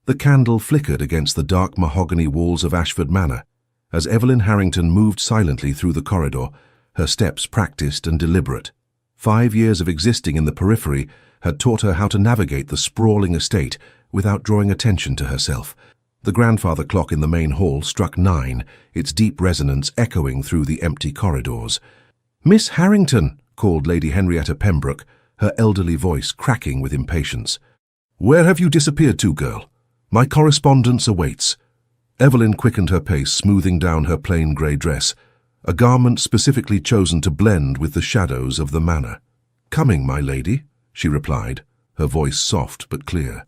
The candle flickered against the dark mahogany walls of Ashford Manor. As Evelyn Harrington moved silently through the corridor, her steps practiced and deliberate. 5 years of existing in the periphery had taught her how to navigate the sprawling estate without drawing attention to herself. The grandfather clock in the main hall struck 9, its deep resonance echoing through the empty corridors. "Miss Harrington," called Lady Henrietta Pembroke, her elderly voice cracking with impatience. "Where have you disappeared to, girl? My correspondence awaits." Evelyn quickened her pace, smoothing down her plain grey dress, a garment specifically chosen to blend with the shadows of the manor. "Coming, my lady," she replied, her voice soft but clear.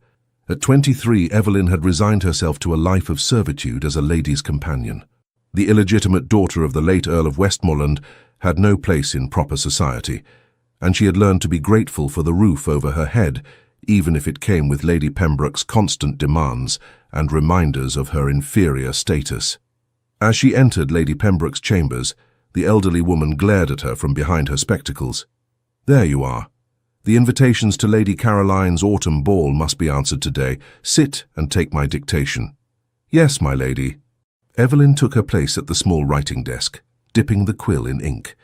At 23, Evelyn had resigned herself to a life of servitude as a lady's companion. The illegitimate daughter of the late Earl of Westmoreland had no place in proper society, and she had learned to be grateful for the roof over her head, even if it came with Lady Pembroke's constant demands and reminders of her inferior status. As she entered Lady Pembroke's chambers, the elderly woman glared at her from behind her spectacles. "There you are. The invitations to Lady Caroline's autumn ball must be answered today. Sit and take my dictation." "Yes, my lady." Evelyn took her place at the small writing desk, dipping the quill in ink.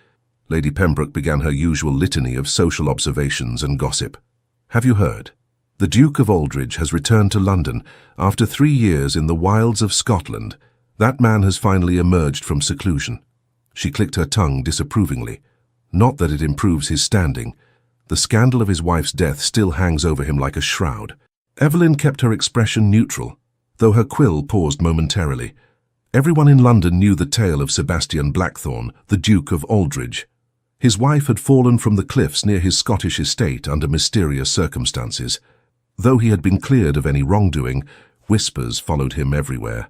Lady Pembroke began her usual litany of social observations and gossip. "Have you heard? The Duke of Aldridge has returned to London after 3 years in the wilds of Scotland. That man has finally emerged from seclusion." She clicked her tongue disapprovingly. "Not that it improves his standing. The scandal of his wife's death still hangs over him like a shroud." Evelyn kept her expression neutral, though her quill paused momentarily. Everyone in London knew the tale of Sebastian Blackthorne, the Duke of Aldridge. His wife had fallen from the cliffs near his Scottish estate under mysterious circumstances. Though he had been cleared of any wrongdoing, whispers followed him everywhere.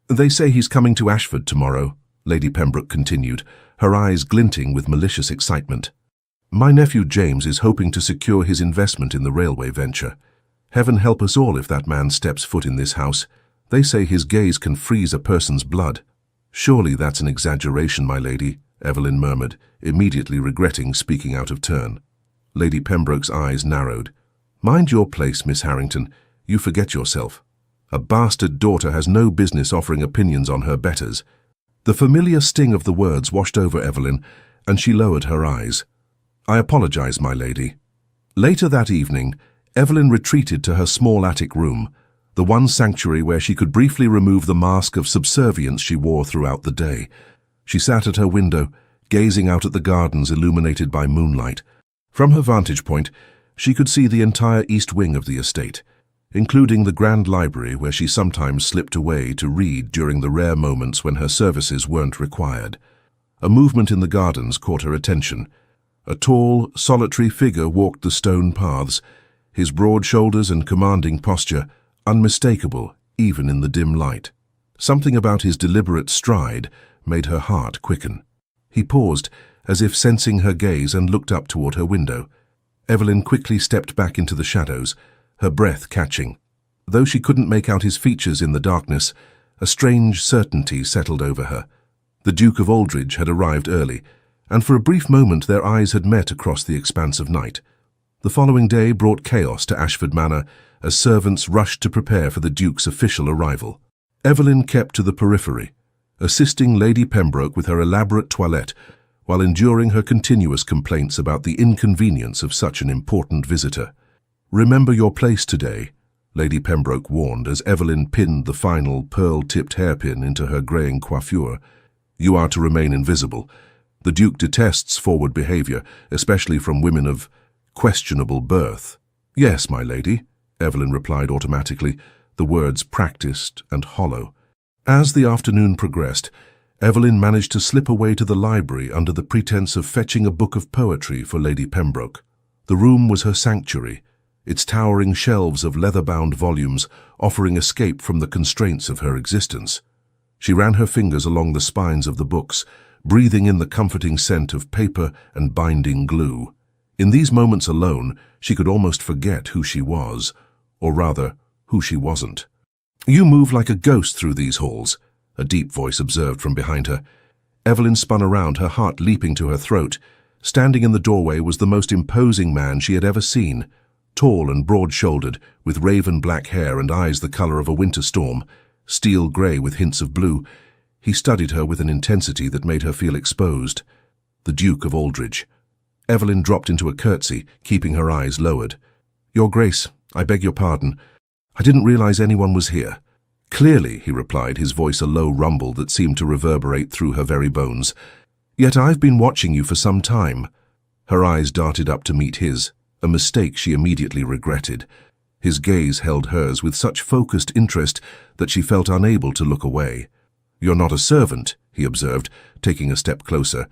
"They say he's coming to Ashford tomorrow," Lady Pembroke continued, her eyes glinting with malicious excitement. "My nephew James is hoping to secure his investment in the railway venture. Heaven help us all if that man steps foot in this house. They say his gaze can freeze a person's blood." "Surely that's an exaggeration, my lady," Evelyn murmured, immediately regretting speaking out of turn. Lady Pembroke's eyes narrowed. "Mind your place, Miss Harrington. You forget yourself. A bastard daughter has no business offering opinions on her betters." The familiar sting of the words washed over Evelyn, and she lowered her eyes. "I apologize, my lady." Later that evening, Evelyn retreated to her small attic room, the one sanctuary where she could briefly remove the mask of subservience she wore throughout the day. She sat at her window, gazing out at the gardens illuminated by moonlight. From her vantage point, she could see the entire east wing of the estate, including the grand library where she sometimes slipped away to read during the rare moments when her services weren't required. A movement in the gardens caught her attention. A tall, solitary figure walked the stone paths, his broad shoulders and commanding posture unmistakable even in the dim light. Something about his deliberate stride made her heart quicken. He paused, as if sensing her gaze, and looked up toward her window. Evelyn quickly stepped back into the shadows, her breath catching. Though she couldn't make out his features in the darkness, a strange certainty settled over her. The Duke of Aldridge had arrived early, and for a brief moment their eyes had met across the expanse of night. The following day brought chaos to Ashford Manor as servants rushed to prepare for the Duke's official arrival. Evelyn kept to the periphery, assisting Lady Pembroke with her elaborate toilette while enduring her continuous complaints about the inconvenience of such an important visitor. "Remember your place today," Lady Pembroke warned as Evelyn pinned the final pearl-tipped hairpin into her greying coiffure. "You are to remain invisible. The Duke detests forward behaviour, especially from women of questionable birth." "Yes, my lady," Evelyn replied automatically, the words practised and hollow. As the afternoon progressed, Evelyn managed to slip away to the library under the pretense of fetching a book of poetry for Lady Pembroke. The room was her sanctuary, its towering shelves of leather-bound volumes offering escape from the constraints of her existence. She ran her fingers along the spines of the books, breathing in the comforting scent of paper and binding glue. In these moments alone, she could almost forget who she was, or rather, who she wasn't. "You move like a ghost through these halls," a deep voice observed from behind her. Evelyn spun around, her heart leaping to her throat. Standing in the doorway was the most imposing man she had ever seen, Tall and broad-shouldered, with raven-black hair and eyes the color of a winter storm, steel grey with hints of blue, he studied her with an intensity that made her feel exposed. The Duke of Aldridge. Evelyn dropped into a curtsy, keeping her eyes lowered. "Your Grace, I beg your pardon. I didn't realize anyone was here." "Clearly," he replied, his voice a low rumble that seemed to reverberate through her very bones. "Yet I've been watching you for some time." Her eyes darted up to meet his, a mistake she immediately regretted. His gaze held hers with such focused interest that she felt unable to look away. "You're not a servant," he observed, taking a step closer.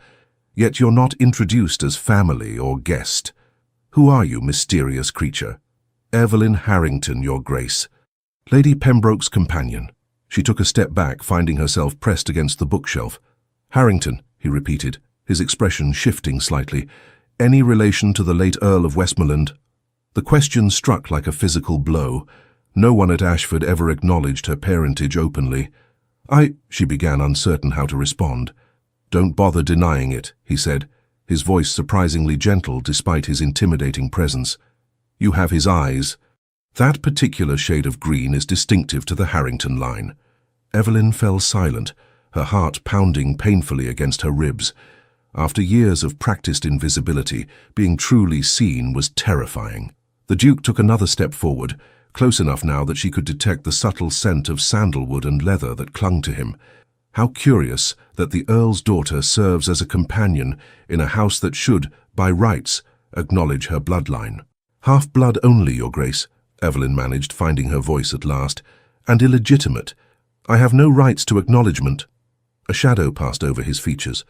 "Yet you're not introduced as family or guest. Who are you, mysterious creature?" "Evelyn Harrington, Your Grace. Lady Pembroke's companion." She took a step back, finding herself pressed against the bookshelf. "Harrington," he repeated, his expression shifting slightly. "Any relation to the late Earl of Westmoreland?" The question struck like a physical blow. No one at Ashford ever acknowledged her parentage openly. She began, uncertain how to respond. "Don't bother denying it," he said, his voice surprisingly gentle despite his intimidating presence. "You have his eyes. That particular shade of green is distinctive to the Harrington line." Evelyn fell silent, her heart pounding painfully against her ribs. After years of practiced invisibility, being truly seen was terrifying. The Duke took another step forward, close enough now that she could detect the subtle scent of sandalwood and leather that clung to him. How curious that the Earl's daughter serves as a companion in a house that should, by rights, acknowledge her bloodline. "Half-blood only, Your Grace," Evelyn managed, finding her voice at last, "and illegitimate. I have no rights to acknowledgement." A shadow passed over his features.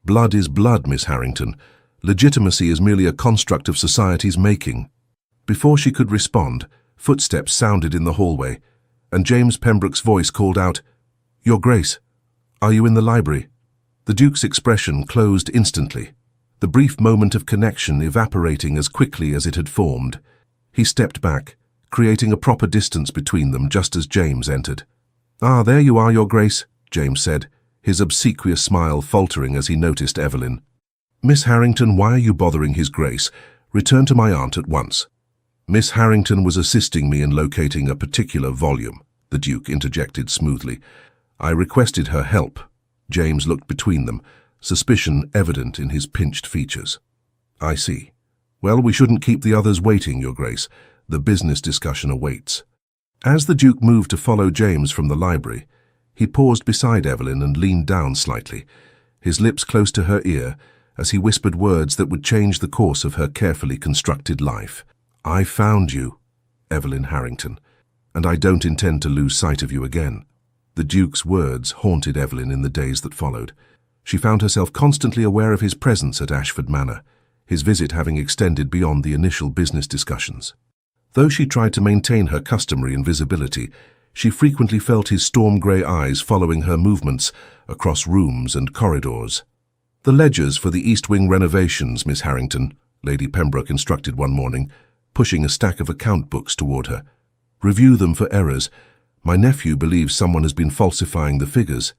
"Blood is blood, Miss Harrington. Legitimacy is merely a construct of society's making." Before she could respond, footsteps sounded in the hallway, and James Pembroke's voice called out, "Your Grace, are you in the library?" The Duke's expression closed instantly, the brief moment of connection evaporating as quickly as it had formed. He stepped back, creating a proper distance between them just as James entered. "Ah, there you are, Your Grace," James said, his obsequious smile faltering as he noticed Evelyn. "Miss Harrington, why are you bothering His Grace? Return to my aunt at once." "Miss Harrington was assisting me in locating a particular volume," the Duke interjected smoothly. "I requested her help." James looked between them, suspicion evident in his pinched features. "I see. Well, we shouldn't keep the others waiting, Your Grace. The business discussion awaits." As the Duke moved to follow James from the library, he paused beside Evelyn and leaned down slightly, his lips close to her ear, as he whispered words that would change the course of her carefully constructed life. "I found you, Evelyn Harrington, and I don't intend to lose sight of you again." The Duke's words haunted Evelyn in the days that followed. She found herself constantly aware of his presence at Ashford Manor, his visit having extended beyond the initial business discussions. Though she tried to maintain her customary invisibility, she frequently felt his storm-grey eyes following her movements across rooms and corridors. "The ledgers for the East Wing renovations, Miss Harrington," Lady Pembroke instructed one morning, pushing a stack of account books toward her. "Review them for errors. My nephew believes someone has been falsifying the figures."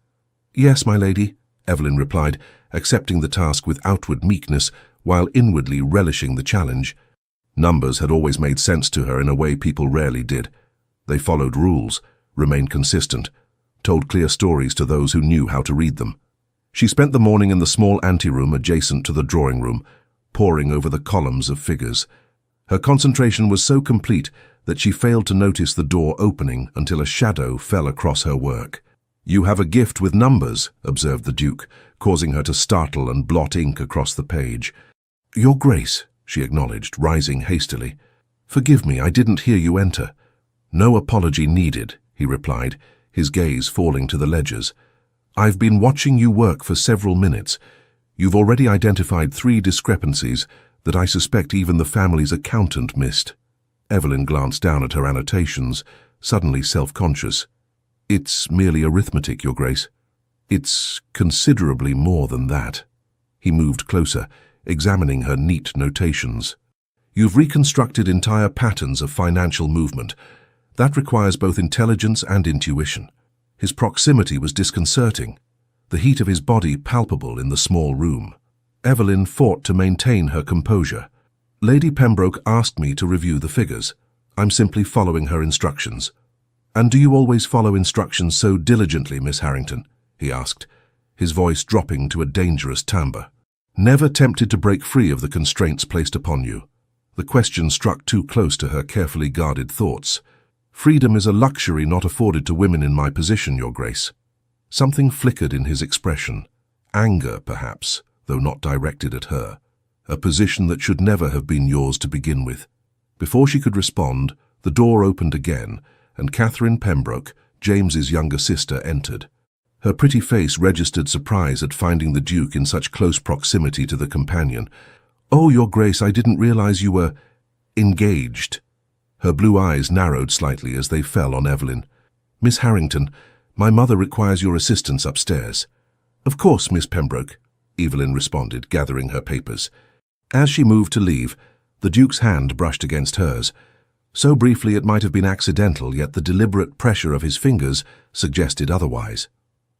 "Yes, my lady," Evelyn replied, accepting the task with outward meekness while inwardly relishing the challenge. Numbers had always made sense to her in a way people rarely did. They followed rules, remained consistent, told clear stories to those who knew how to read them. She spent the morning in the small anteroom adjacent to the drawing room, poring over the columns of figures. Her concentration was so complete that she failed to notice the door opening until a shadow fell across her work. "You have a gift with numbers," observed the Duke, causing her to startle and blot ink across the page. "Your Grace," she acknowledged, rising hastily. "Forgive me, I didn't hear you enter." "No apology needed," he replied, his gaze falling to the ledgers. "I've been watching you work for several minutes. You've already identified 3 discrepancies that I suspect even the family's accountant missed." Evelyn glanced down at her annotations, suddenly self-conscious. "It's merely arithmetic, Your Grace." "It's considerably more than that." He moved closer, examining her neat notations. "You've reconstructed entire patterns of financial movement. That requires both intelligence and intuition." His proximity was disconcerting, the heat of his body palpable in the small room. Evelyn fought to maintain her composure. Lady Pembroke asked me to review the figures. I'm simply following her instructions. And do you always follow instructions so diligently, Miss Harrington? He asked, his voice dropping to a dangerous timbre. Never tempted to break free of the constraints placed upon you. The question struck too close to her carefully guarded thoughts. Freedom is a luxury not afforded to women in my position, Your Grace. Something flickered in his expression. Anger, perhaps, though not directed at her. A position that should never have been yours to begin with. Before she could respond, the door opened again, and Catherine Pembroke, James's younger sister, entered. Her pretty face registered surprise at finding the Duke in such close proximity to the companion. "Oh, Your Grace, I didn't realize you were engaged." Her blue eyes narrowed slightly as they fell on Evelyn. "Miss Harrington, my mother requires your assistance upstairs." "Of course, Miss Pembroke," Evelyn responded, gathering her papers. As she moved to leave, the Duke's hand brushed against hers. So briefly it might have been accidental, yet the deliberate pressure of his fingers suggested otherwise.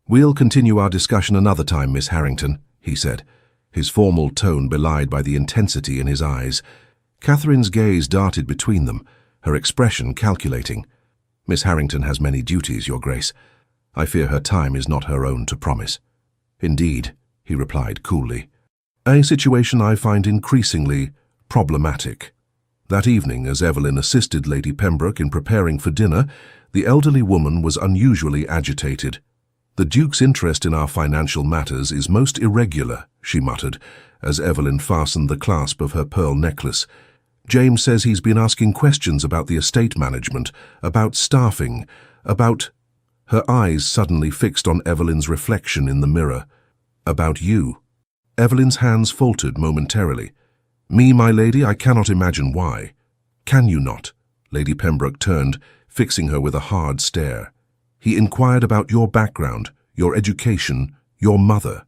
"We'll continue our discussion another time, Miss Harrington," he said, his formal tone belied by the intensity in his eyes. Catherine's gaze darted between them, her expression calculating. "Miss Harrington has many duties, Your Grace. I fear her time is not her own to promise." "Indeed," he replied coolly. "A situation I find increasingly problematic." That evening, as Evelyn assisted Lady Pembroke in preparing for dinner, the elderly woman was unusually agitated. "The Duke's interest in our financial matters is most irregular," she muttered, as Evelyn fastened the clasp of her pearl necklace. "James says he's been asking questions about the estate management, about staffing, about—" Her eyes suddenly fixed on Evelyn's reflection in the mirror. "About you." Evelyn's hands faltered momentarily. "Me, my lady, I cannot imagine why." "Can you not?" Lady Pembroke turned, fixing her with a hard stare. "He inquired about your background, your education, your mother."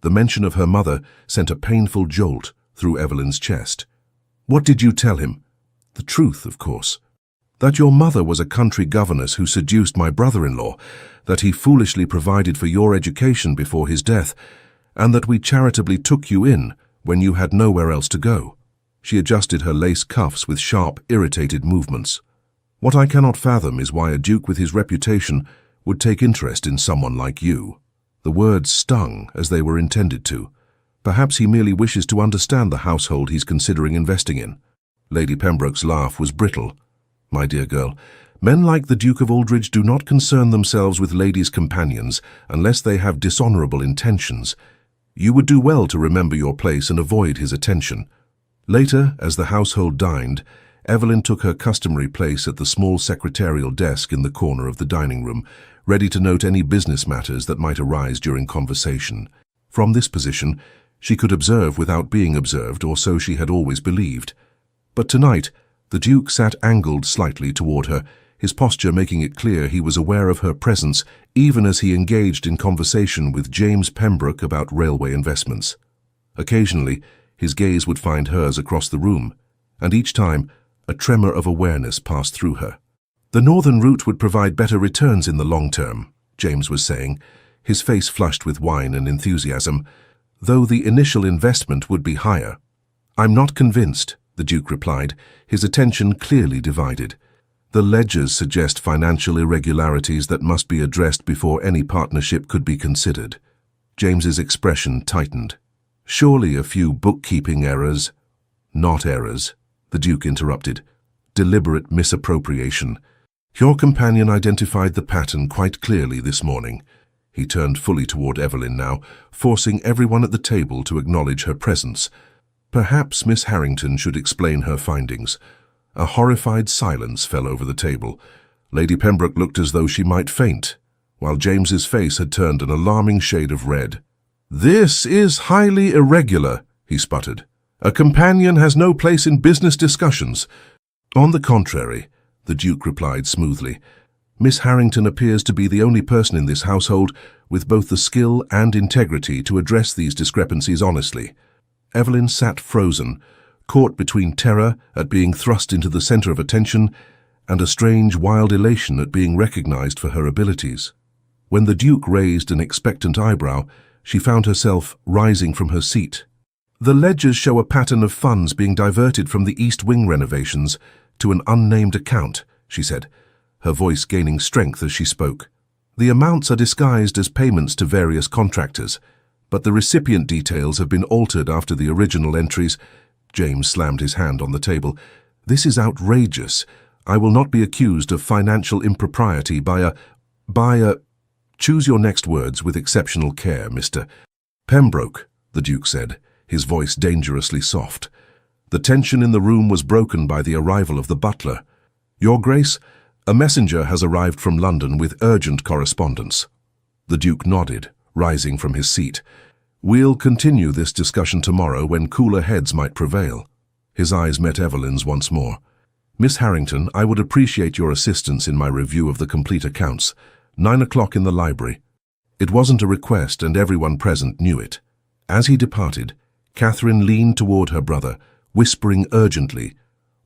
The mention of her mother sent a painful jolt through Evelyn's chest. "What did you tell him?" "The truth, of course. That your mother was a country governess who seduced my brother-in-law, that he foolishly provided for your education before his death, and that we charitably took you in when you had nowhere else to go." She adjusted her lace cuffs with sharp, irritated movements. "What I cannot fathom is why a duke with his reputation would take interest in someone like you." The words stung as they were intended to. Perhaps he merely wishes to understand the household he's considering investing in. Lady Pembroke's laugh was brittle. "My dear girl, men like the Duke of Aldridge do not concern themselves with ladies' companions unless they have dishonorable intentions. You would do well to remember your place and avoid his attention." Later, as the household dined, Evelyn took her customary place at the small secretarial desk in the corner of the dining room, ready to note any business matters that might arise during conversation. From this position, she could observe without being observed, or so she had always believed. But tonight, the Duke sat angled slightly toward her, his posture making it clear he was aware of her presence even as he engaged in conversation with James Pembroke about railway investments. Occasionally, his gaze would find hers across the room, and each time, a tremor of awareness passed through her. "The northern route would provide better returns in the long term," James was saying, his face flushed with wine and enthusiasm, "though the initial investment would be higher." "I'm not convinced," the Duke replied, his attention clearly divided. "The ledgers suggest financial irregularities that must be addressed before any partnership could be considered." James's expression tightened. "Surely a few bookkeeping errors—" "Not errors," the Duke interrupted. "Deliberate misappropriation. Your companion identified the pattern quite clearly this morning." He turned fully toward Evelyn now, forcing everyone at the table to acknowledge her presence. Perhaps Miss Harrington should explain her findings. A horrified silence fell over the table. Lady Pembroke looked as though she might faint, while James's face had turned an alarming shade of red. "This is highly irregular," he sputtered. "A companion has no place in business discussions." "On the contrary," the Duke replied smoothly, "Miss Harrington appears to be the only person in this household with both the skill and integrity to address these discrepancies honestly." Evelyn sat frozen, caught between terror at being thrust into the center of attention and a strange, wild elation at being recognized for her abilities. When the Duke raised an expectant eyebrow, she found herself rising from her seat. The ledgers show a pattern of funds being diverted from the East Wing renovations to an unnamed account, she said, her voice gaining strength as she spoke. The amounts are disguised as payments to various contractors, but the recipient details have been altered after the original entries. James slammed his hand on the table. This is outrageous. I will not be accused of financial impropriety by a... Choose your next words with exceptional care, Mr. Pembroke, the Duke said, his voice dangerously soft. The tension in the room was broken by the arrival of the butler. Your Grace, a messenger has arrived from London with urgent correspondence. The Duke nodded, rising from his seat. We'll continue this discussion tomorrow when cooler heads might prevail. His eyes met Evelyn's once more. Miss Harrington, I would appreciate your assistance in my review of the complete accounts. 9 o'clock in the library. It wasn't a request and everyone present knew it. As he departed, Catherine leaned toward her brother, whispering urgently,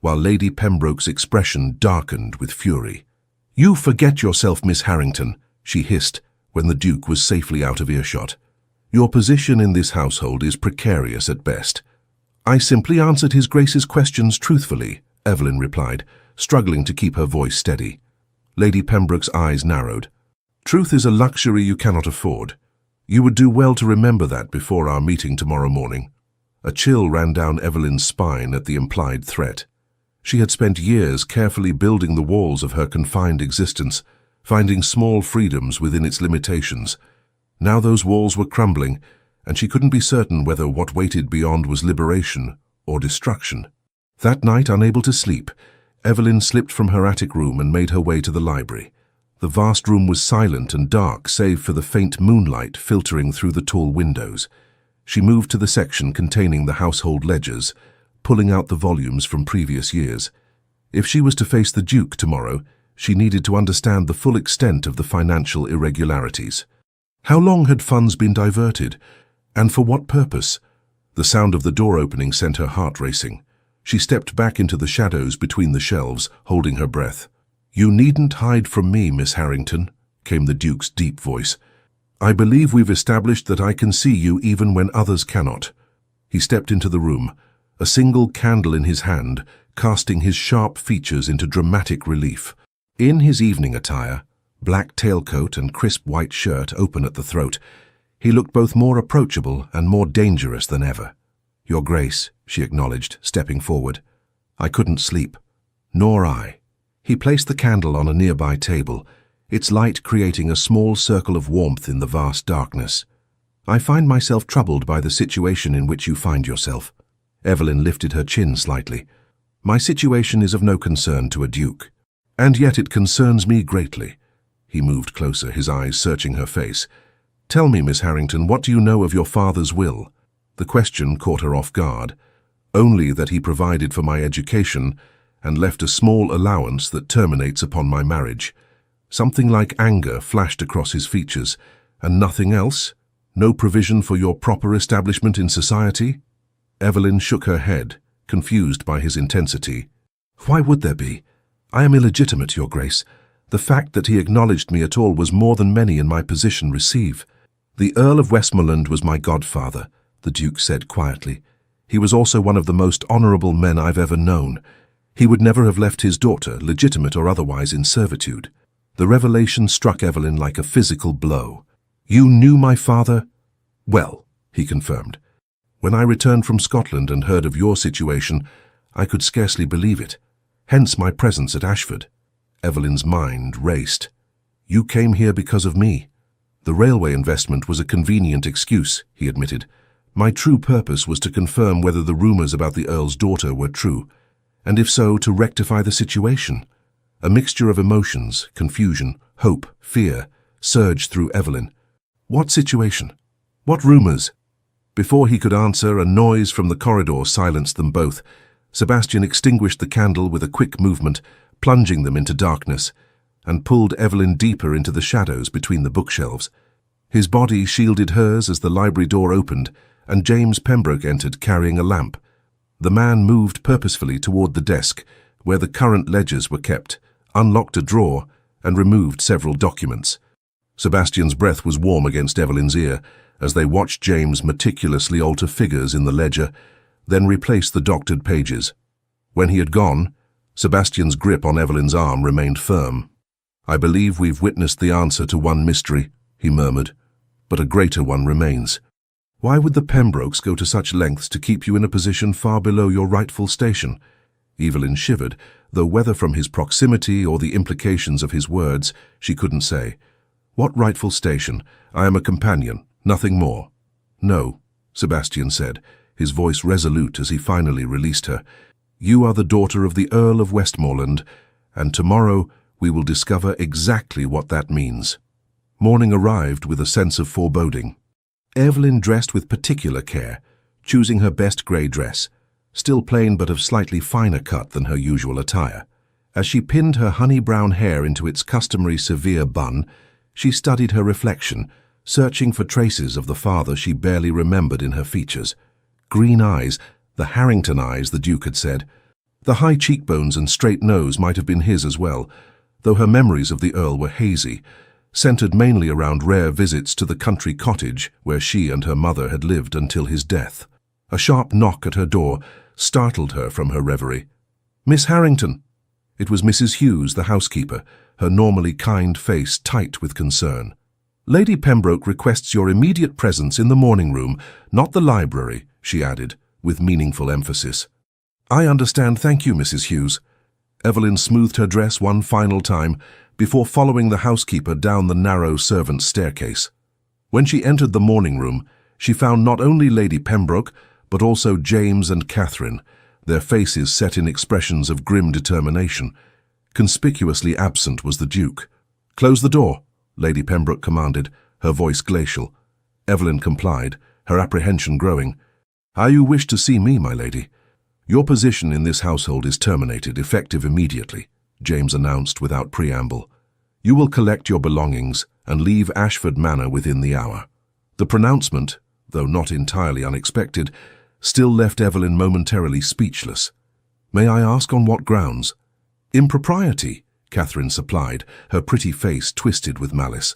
while Lady Pembroke's expression darkened with fury. You forget yourself, Miss Harrington, she hissed when the Duke was safely out of earshot. Your position in this household is precarious at best. I simply answered His Grace's questions truthfully, Evelyn replied, struggling to keep her voice steady. Lady Pembroke's eyes narrowed. Truth is a luxury you cannot afford. You would do well to remember that before our meeting tomorrow morning. A chill ran down Evelyn's spine at the implied threat. She had spent years carefully building the walls of her confined existence, finding small freedoms within its limitations. Now those walls were crumbling, and she couldn't be certain whether what waited beyond was liberation or destruction. That night, unable to sleep, Evelyn slipped from her attic room and made her way to the library. The vast room was silent and dark save for the faint moonlight filtering through the tall windows. She moved to the section containing the household ledgers, pulling out the volumes from previous years. If she was to face the Duke tomorrow, she needed to understand the full extent of the financial irregularities. How long had funds been diverted, and for what purpose? The sound of the door opening sent her heart racing. She stepped back into the shadows between the shelves, holding her breath. You needn't hide from me, Miss Harrington, came the Duke's deep voice. I believe we've established that I can see you even when others cannot. He stepped into the room, a single candle in his hand, casting his sharp features into dramatic relief. In his evening attire, black tailcoat and crisp white shirt open at the throat, he looked both more approachable and more dangerous than ever. Your Grace, she acknowledged, stepping forward. I couldn't sleep. Nor I. He placed the candle on a nearby table, its light creating a small circle of warmth in the vast darkness. I find myself troubled by the situation in which you find yourself. Evelyn lifted her chin slightly. My situation is of no concern to a duke. And yet it concerns me greatly. He moved closer, his eyes searching her face. Tell me, Miss Harrington, what do you know of your father's will? The question caught her off guard. Only that he provided for my education and left a small allowance that terminates upon my marriage. Something like anger flashed across his features. And nothing else? No provision for your proper establishment in society? Evelyn shook her head, confused by his intensity. Why would there be? I am illegitimate, Your Grace. The fact that he acknowledged me at all was more than many in my position receive. The Earl of Westmoreland was my godfather, the Duke said quietly. He was also one of the most honourable men I've ever known. He would never have left his daughter, legitimate or otherwise, in servitude. The revelation struck Evelyn like a physical blow. You knew my father? Well, he confirmed. When I returned from Scotland and heard of your situation, I could scarcely believe it. Hence my presence at Ashford. Evelyn's mind raced. You came here because of me. The railway investment was a convenient excuse, he admitted. My true purpose was to confirm whether the rumours about the Earl's daughter were true, and if so, to rectify the situation. A mixture of emotions, confusion, hope, fear, surged through Evelyn. What situation? What rumours? Before he could answer, a noise from the corridor silenced them both. Sebastian extinguished the candle with a quick movement, plunging them into darkness, and pulled Evelyn deeper into the shadows between the bookshelves. His body shielded hers as the library door opened, and James Pembroke entered carrying a lamp. The man moved purposefully toward the desk, where the current ledgers were kept, unlocked a drawer, and removed several documents. Sebastian's breath was warm against Evelyn's ear as they watched James meticulously alter figures in the ledger, then replace the doctored pages. When he had gone, Sebastian's grip on Evelyn's arm remained firm. "I believe we've witnessed the answer to one mystery," he murmured, "but a greater one remains. Why would the Pembrokes go to such lengths to keep you in a position far below your rightful station?" Evelyn shivered, though whether from his proximity or the implications of his words, she couldn't say. "What rightful station? I am a companion, nothing more." "No," Sebastian said, his voice resolute as he finally released her. "You are the daughter of the Earl of Westmoreland, and tomorrow we will discover exactly what that means." Morning arrived with a sense of foreboding. Evelyn dressed with particular care, choosing her best grey dress, still plain but of slightly finer cut than her usual attire. As she pinned her honey-brown hair into its customary severe bun, she studied her reflection, searching for traces of the father she barely remembered in her features. Green eyes, the Harrington eyes, the Duke had said. The high cheekbones and straight nose might have been his as well, though her memories of the Earl were hazy, centered mainly around rare visits to the country cottage where she and her mother had lived until his death. A sharp knock at her door startled her from her reverie. "Miss Harrington!" It was Mrs. Hughes, the housekeeper, her normally kind face tight with concern. "Lady Pembroke requests your immediate presence in the morning room, not the library," she added, with meaningful emphasis. "I understand, thank you, Mrs. Hughes." Evelyn smoothed her dress one final time before following the housekeeper down the narrow servants' staircase. When she entered the morning room, she found not only Lady Pembroke, but also James and Catherine, their faces set in expressions of grim determination. Conspicuously absent was the Duke. "Close the door," Lady Pembroke commanded, her voice glacial. Evelyn complied, her apprehension growing. "You wish to see me, my lady?" "Your position in this household is terminated, effective immediately," James announced without preamble. "You will collect your belongings and leave Ashford Manor within the hour." The pronouncement, though not entirely unexpected, still left Evelyn momentarily speechless. "May I ask on what grounds?" "Impropriety," Catherine supplied, her pretty face twisted with malice.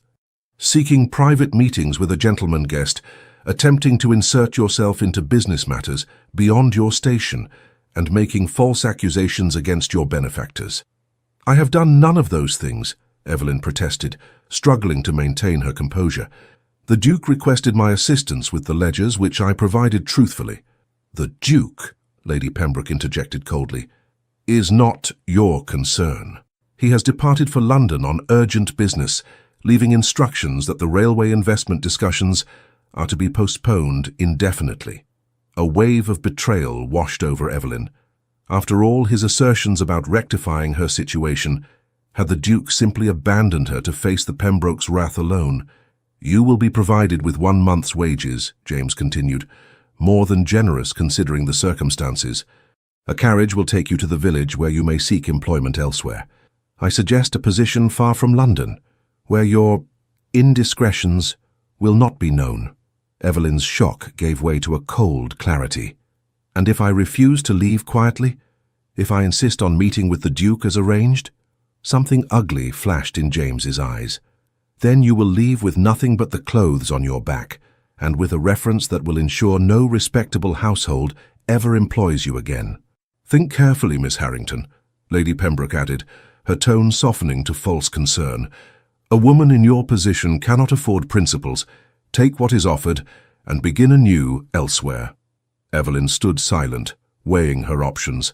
"Seeking private meetings with a gentleman guest, attempting to insert yourself into business matters beyond your station, and making false accusations against your benefactors." "I have done none of those things," Evelyn protested, struggling to maintain her composure. "The Duke requested my assistance with the ledgers, which I provided truthfully." "The Duke," Lady Pembroke interjected coldly, "is not your concern. He has departed for London on urgent business, leaving instructions that the railway investment discussions are to be postponed indefinitely." A wave of betrayal washed over Evelyn. After all his assertions about rectifying her situation, had the Duke simply abandoned her to face the Pembrokes' wrath alone? "You will be provided with 1 month's wages," James continued, "more than generous considering the circumstances. A carriage will take you to the village where you may seek employment elsewhere. I suggest a position far from London, where your indiscretions will not be known." Evelyn's shock gave way to a cold clarity. "And if I refuse to leave quietly? If I insist on meeting with the Duke as arranged?" Something ugly flashed in James's eyes. "Then you will leave with nothing but the clothes on your back, and with a reference that will ensure no respectable household ever employs you again." "Think carefully, Miss Harrington," Lady Pembroke added, her tone softening to false concern. "A woman in your position cannot afford principles. Take what is offered and begin anew elsewhere." Evelyn stood silent, weighing her options.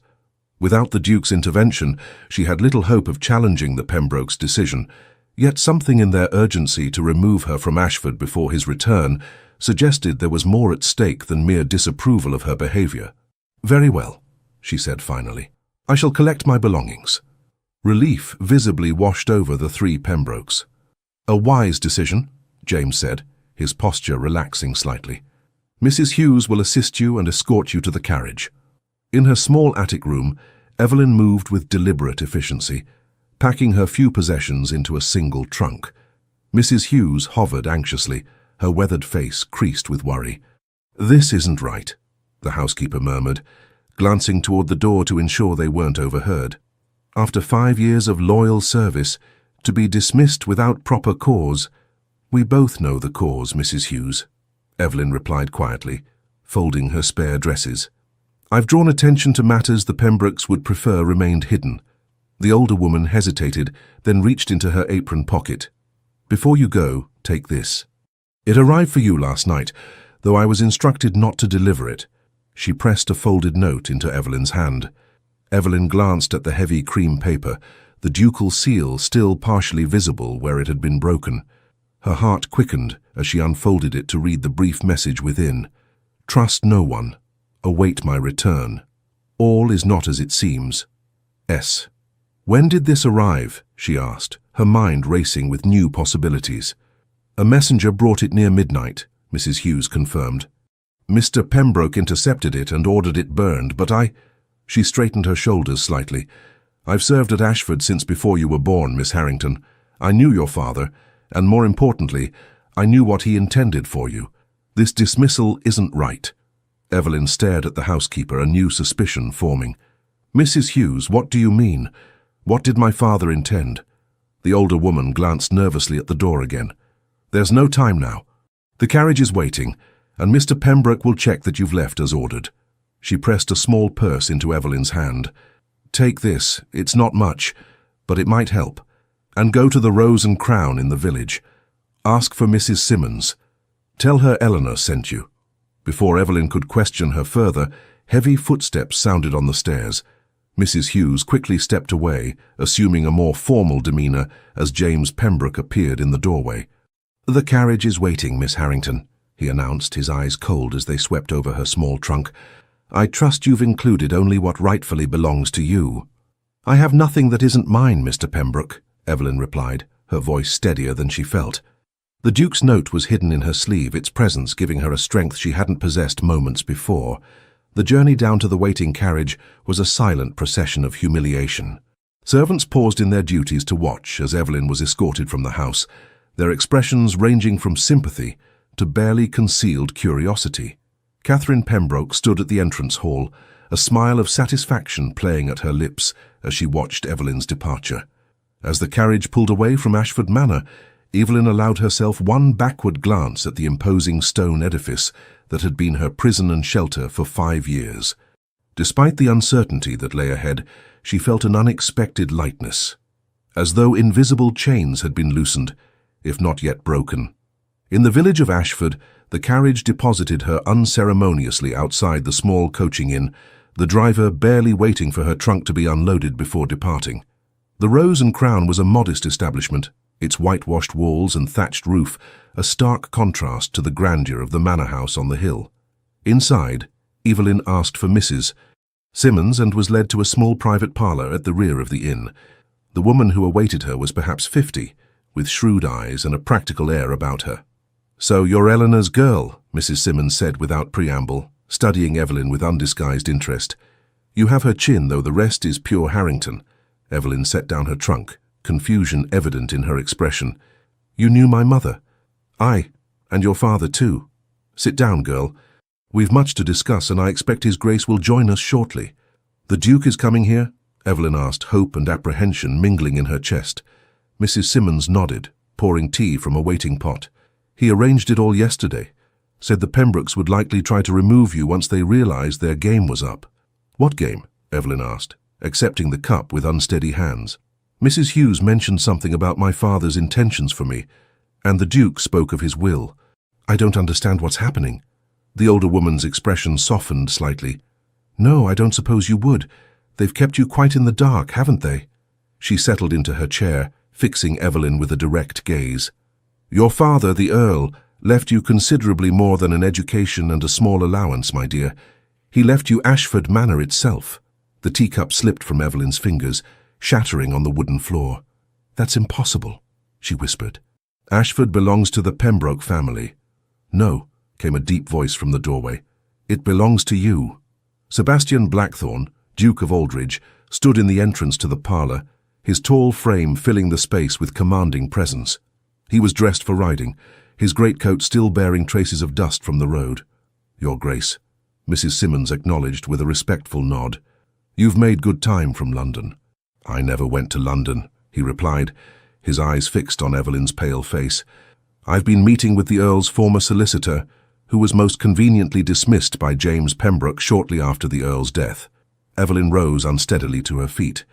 Without the Duke's intervention, she had little hope of challenging the Pembrokes' decision, yet something in their urgency to remove her from Ashford before his return suggested there was more at stake than mere disapproval of her behaviour. "Very well," she said finally. "I shall collect my belongings." Relief visibly washed over the three Pembrokes. "A wise decision," James said, his posture relaxing slightly. "Mrs. Hughes will assist you and escort you to the carriage." In her small attic room, Evelyn moved with deliberate efficiency, packing her few possessions into a single trunk. Mrs. Hughes hovered anxiously, her weathered face creased with worry. "This isn't right," the housekeeper murmured, glancing toward the door to ensure they weren't overheard. "After 5 years of loyal service, to be dismissed without proper cause, We both know the cause, Mrs. Hughes, Evelyn replied quietly, folding her spare dresses. I've drawn attention to matters the Pembrokes would prefer remained hidden. The older woman hesitated, then reached into her apron pocket. Before you go, take this. It arrived for you last night, though I was instructed not to deliver it. She pressed a folded note into Evelyn's hand. Evelyn glanced at the heavy cream paper, the ducal seal still partially visible where it had been broken. Her heart quickened as she unfolded it to read the brief message within. Trust no one. Await my return. All is not as it seems. S. When did this arrive? She asked, her mind racing with new possibilities. A messenger brought it near midnight, Mrs. Hughes confirmed. Mr. Pembroke intercepted it and ordered it burned, but She straightened her shoulders slightly. I've served at Ashford since before you were born, Miss Harrington. I knew your father, and more importantly, I knew what he intended for you. This dismissal isn't right. Evelyn stared at the housekeeper, a new suspicion forming. Mrs. Hughes, what do you mean? What did my father intend? The older woman glanced nervously at the door again. There's no time now. The carriage is waiting, and Mr. Pembroke will check that you've left as ordered. She pressed a small purse into Evelyn's hand. Take this, it's not much, but it might help. And go to the Rose and Crown in the village. Ask for Mrs. Simmons. Tell her Eleanor sent you. Before Evelyn could question her further, heavy footsteps sounded on the stairs. Mrs. Hughes quickly stepped away, assuming a more formal demeanour as James Pembroke appeared in the doorway. The carriage is waiting, Miss Harrington, he announced, his eyes cold as they swept over her small trunk. I trust you've included only what rightfully belongs to you. I have nothing that isn't mine, Mr. Pembroke, Evelyn replied, her voice steadier than she felt. The Duke's note was hidden in her sleeve, its presence giving her a strength she hadn't possessed moments before. The journey down to the waiting carriage was a silent procession of humiliation. Servants paused in their duties to watch as Evelyn was escorted from the house, their expressions ranging from sympathy to barely concealed curiosity. Catherine Pembroke stood at the entrance hall, a smile of satisfaction playing at her lips as she watched Evelyn's departure. As the carriage pulled away from Ashford Manor, Evelyn allowed herself one backward glance at the imposing stone edifice that had been her prison and shelter for 5 years. Despite the uncertainty that lay ahead, she felt an unexpected lightness, as though invisible chains had been loosened, if not yet broken. In the village of Ashford, the carriage deposited her unceremoniously outside the small coaching inn, the driver barely waiting for her trunk to be unloaded before departing. The Rose and Crown was a modest establishment, its whitewashed walls and thatched roof a stark contrast to the grandeur of the manor house on the hill. Inside, Evelyn asked for Mrs. Simmons and was led to a small private parlour at the rear of the inn. The woman who awaited her was perhaps 50, with shrewd eyes and a practical air about her. So you're Eleanor's girl, Mrs. Simmons said without preamble, studying Evelyn with undisguised interest. You have her chin, though the rest is pure Harrington. Evelyn set down her trunk, confusion evident in her expression. You knew my mother? Aye, and your father too. Sit down, girl. We've much to discuss, and I expect His Grace will join us shortly. The Duke is coming here? Evelyn asked, hope and apprehension mingling in her chest. Mrs. Simmons nodded, pouring tea from a waiting pot. He arranged it all yesterday. Said the Pembrokes would likely try to remove you once they realized their game was up. What game? Evelyn asked, accepting the cup with unsteady hands. Mrs. Hughes mentioned something about my father's intentions for me, and the Duke spoke of his will. I don't understand what's happening. The older woman's expression softened slightly. No, I don't suppose you would. They've kept you quite in the dark, haven't they? She settled into her chair, fixing Evelyn with a direct gaze. Your father, the Earl, left you considerably more than an education and a small allowance, my dear. He left you Ashford Manor itself. The teacup slipped from Evelyn's fingers, shattering on the wooden floor. That's impossible, she whispered. Ashford belongs to the Pembroke family. No, came a deep voice from the doorway. It belongs to you. Sebastian Blackthorne, Duke of Aldridge, stood in the entrance to the parlour, his tall frame filling the space with commanding presence. He was dressed for riding, his greatcoat still bearing traces of dust from the road. Your Grace, Mrs. Simmons acknowledged with a respectful nod. You've made good time from London. I never went to London, he replied, his eyes fixed on Evelyn's pale face. I've been meeting with the Earl's former solicitor, who was most conveniently dismissed by James Pembroke shortly after the Earl's death. Evelyn rose unsteadily to her feet.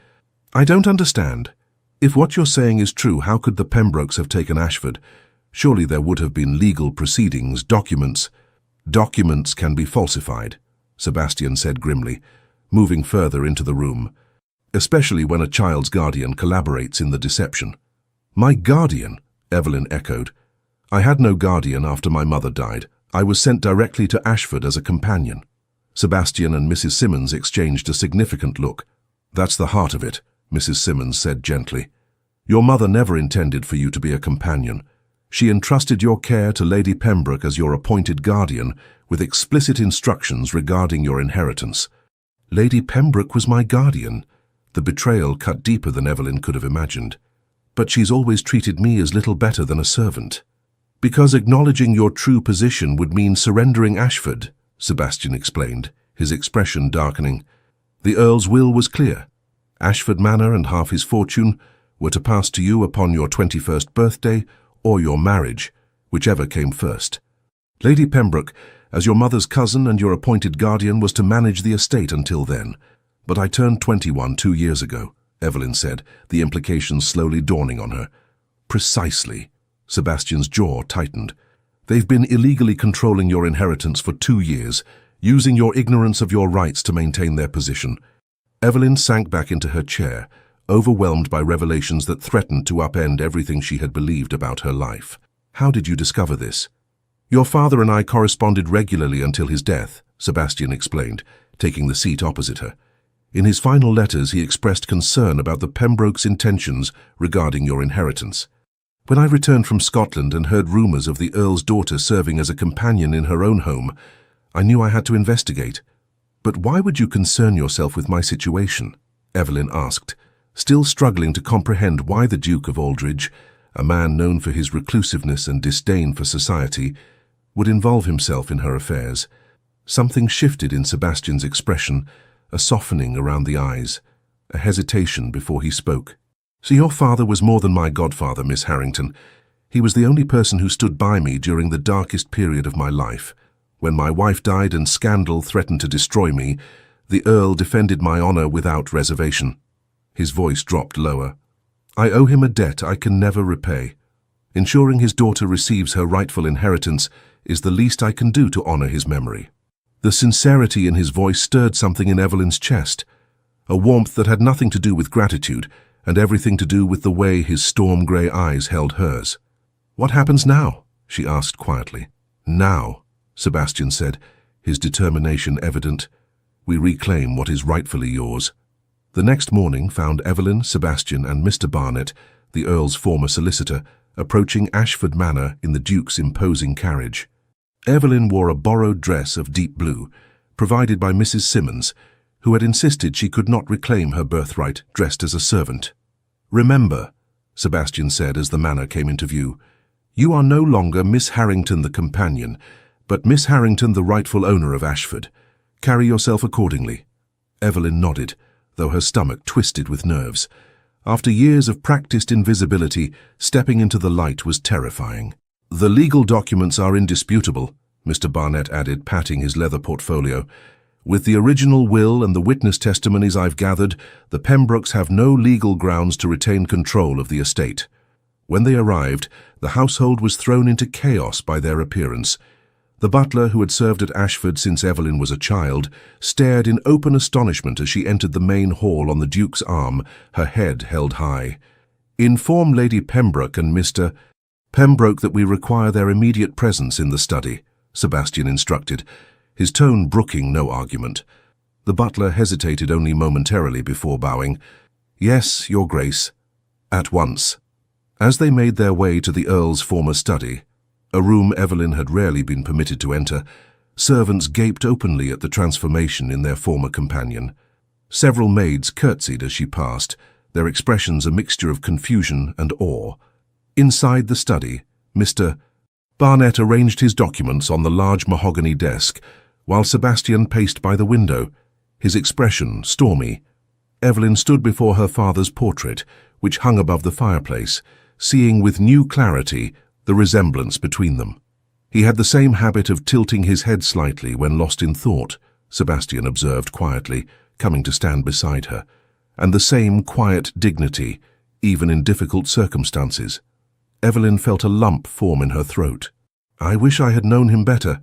I don't understand. If what you're saying is true, how could the Pembrokes have taken Ashford? Surely there would have been legal proceedings, documents. Documents can be falsified, Sebastian said grimly, moving further into the room, especially when a child's guardian collaborates in the deception. My guardian, Evelyn echoed. I had no guardian after my mother died. I was sent directly to Ashford as a companion. Sebastian and Mrs. Simmons exchanged a significant look. That's the heart of it, Mrs. Simmons said gently. Your mother never intended for you to be a companion. She entrusted your care to Lady Pembroke as your appointed guardian, with explicit instructions regarding your inheritance. Lady Pembroke was my guardian. The betrayal cut deeper than Evelyn could have imagined. But she's always treated me as little better than a servant. Because acknowledging your true position would mean surrendering Ashford, Sebastian explained, his expression darkening. The Earl's will was clear. Ashford Manor and half his fortune were to pass to you upon your 21st birthday or your marriage, whichever came first. Lady Pembroke, as your mother's cousin and your appointed guardian, was to manage the estate until then. But I turned 21 2 years ago, Evelyn said, the implications slowly dawning on her. Precisely. Sebastian's jaw tightened. They've been illegally controlling your inheritance for 2 years, using your ignorance of your rights to maintain their position. Evelyn sank back into her chair, overwhelmed by revelations that threatened to upend everything she had believed about her life. How did you discover this? Your father and I corresponded regularly until his death, Sebastian explained, taking the seat opposite her. In his final letters, he expressed concern about the Pembrokes' intentions regarding your inheritance. When I returned from Scotland and heard rumours of the Earl's daughter serving as a companion in her own home, I knew I had to investigate. But why would you concern yourself with my situation? Evelyn asked, still struggling to comprehend why the Duke of Aldridge, a man known for his reclusiveness and disdain for society, would involve himself in her affairs. Something shifted in Sebastian's expression, a softening around the eyes, a hesitation before he spoke. So your father was more than my godfather, Miss Harrington. He was the only person who stood by me during the darkest period of my life. When my wife died and scandal threatened to destroy me, the Earl defended my honor without reservation. His voice dropped lower. I owe him a debt I can never repay. Ensuring his daughter receives her rightful inheritance is the least I can do to honor his memory. The sincerity in his voice stirred something in Evelyn's chest, a warmth that had nothing to do with gratitude and everything to do with the way his storm-grey eyes held hers. What happens now? She asked quietly. Now, Sebastian said, his determination evident. We reclaim what is rightfully yours. The next morning found Evelyn, Sebastian and Mr. Barnet, the Earl's former solicitor, approaching Ashford Manor in the Duke's imposing carriage. Evelyn wore a borrowed dress of deep blue, provided by Mrs. Simmons, who had insisted she could not reclaim her birthright dressed as a servant. Remember, Sebastian said as the manor came into view, you are no longer Miss Harrington the companion, but Miss Harrington the rightful owner of Ashford. Carry yourself accordingly. Evelyn nodded, though her stomach twisted with nerves. After years of practiced invisibility, stepping into the light was terrifying. The legal documents are indisputable, Mr. Barnet added, patting his leather portfolio. With the original will and the witness testimonies I've gathered, the Pembrokes have no legal grounds to retain control of the estate. When they arrived, the household was thrown into chaos by their appearance. The butler, who had served at Ashford since Evelyn was a child, stared in open astonishment as she entered the main hall on the Duke's arm, her head held high. Inform Lady Pembroke and Mr. Pembroke that we require their immediate presence in the study, Sebastian instructed, his tone brooking no argument. The butler hesitated only momentarily before bowing. Yes, Your Grace. At once. As they made their way to the Earl's former study, a room Evelyn had rarely been permitted to enter, servants gaped openly at the transformation in their former companion. Several maids curtsied as she passed, their expressions a mixture of confusion and awe. Inside the study, Mr. Barnet arranged his documents on the large mahogany desk, while Sebastian paced by the window, his expression stormy. Evelyn stood before her father's portrait, which hung above the fireplace, seeing with new clarity the resemblance between them. He had the same habit of tilting his head slightly when lost in thought, Sebastian observed quietly, coming to stand beside her, and the same quiet dignity, even in difficult circumstances. Evelyn felt a lump form in her throat. "I wish I had known him better.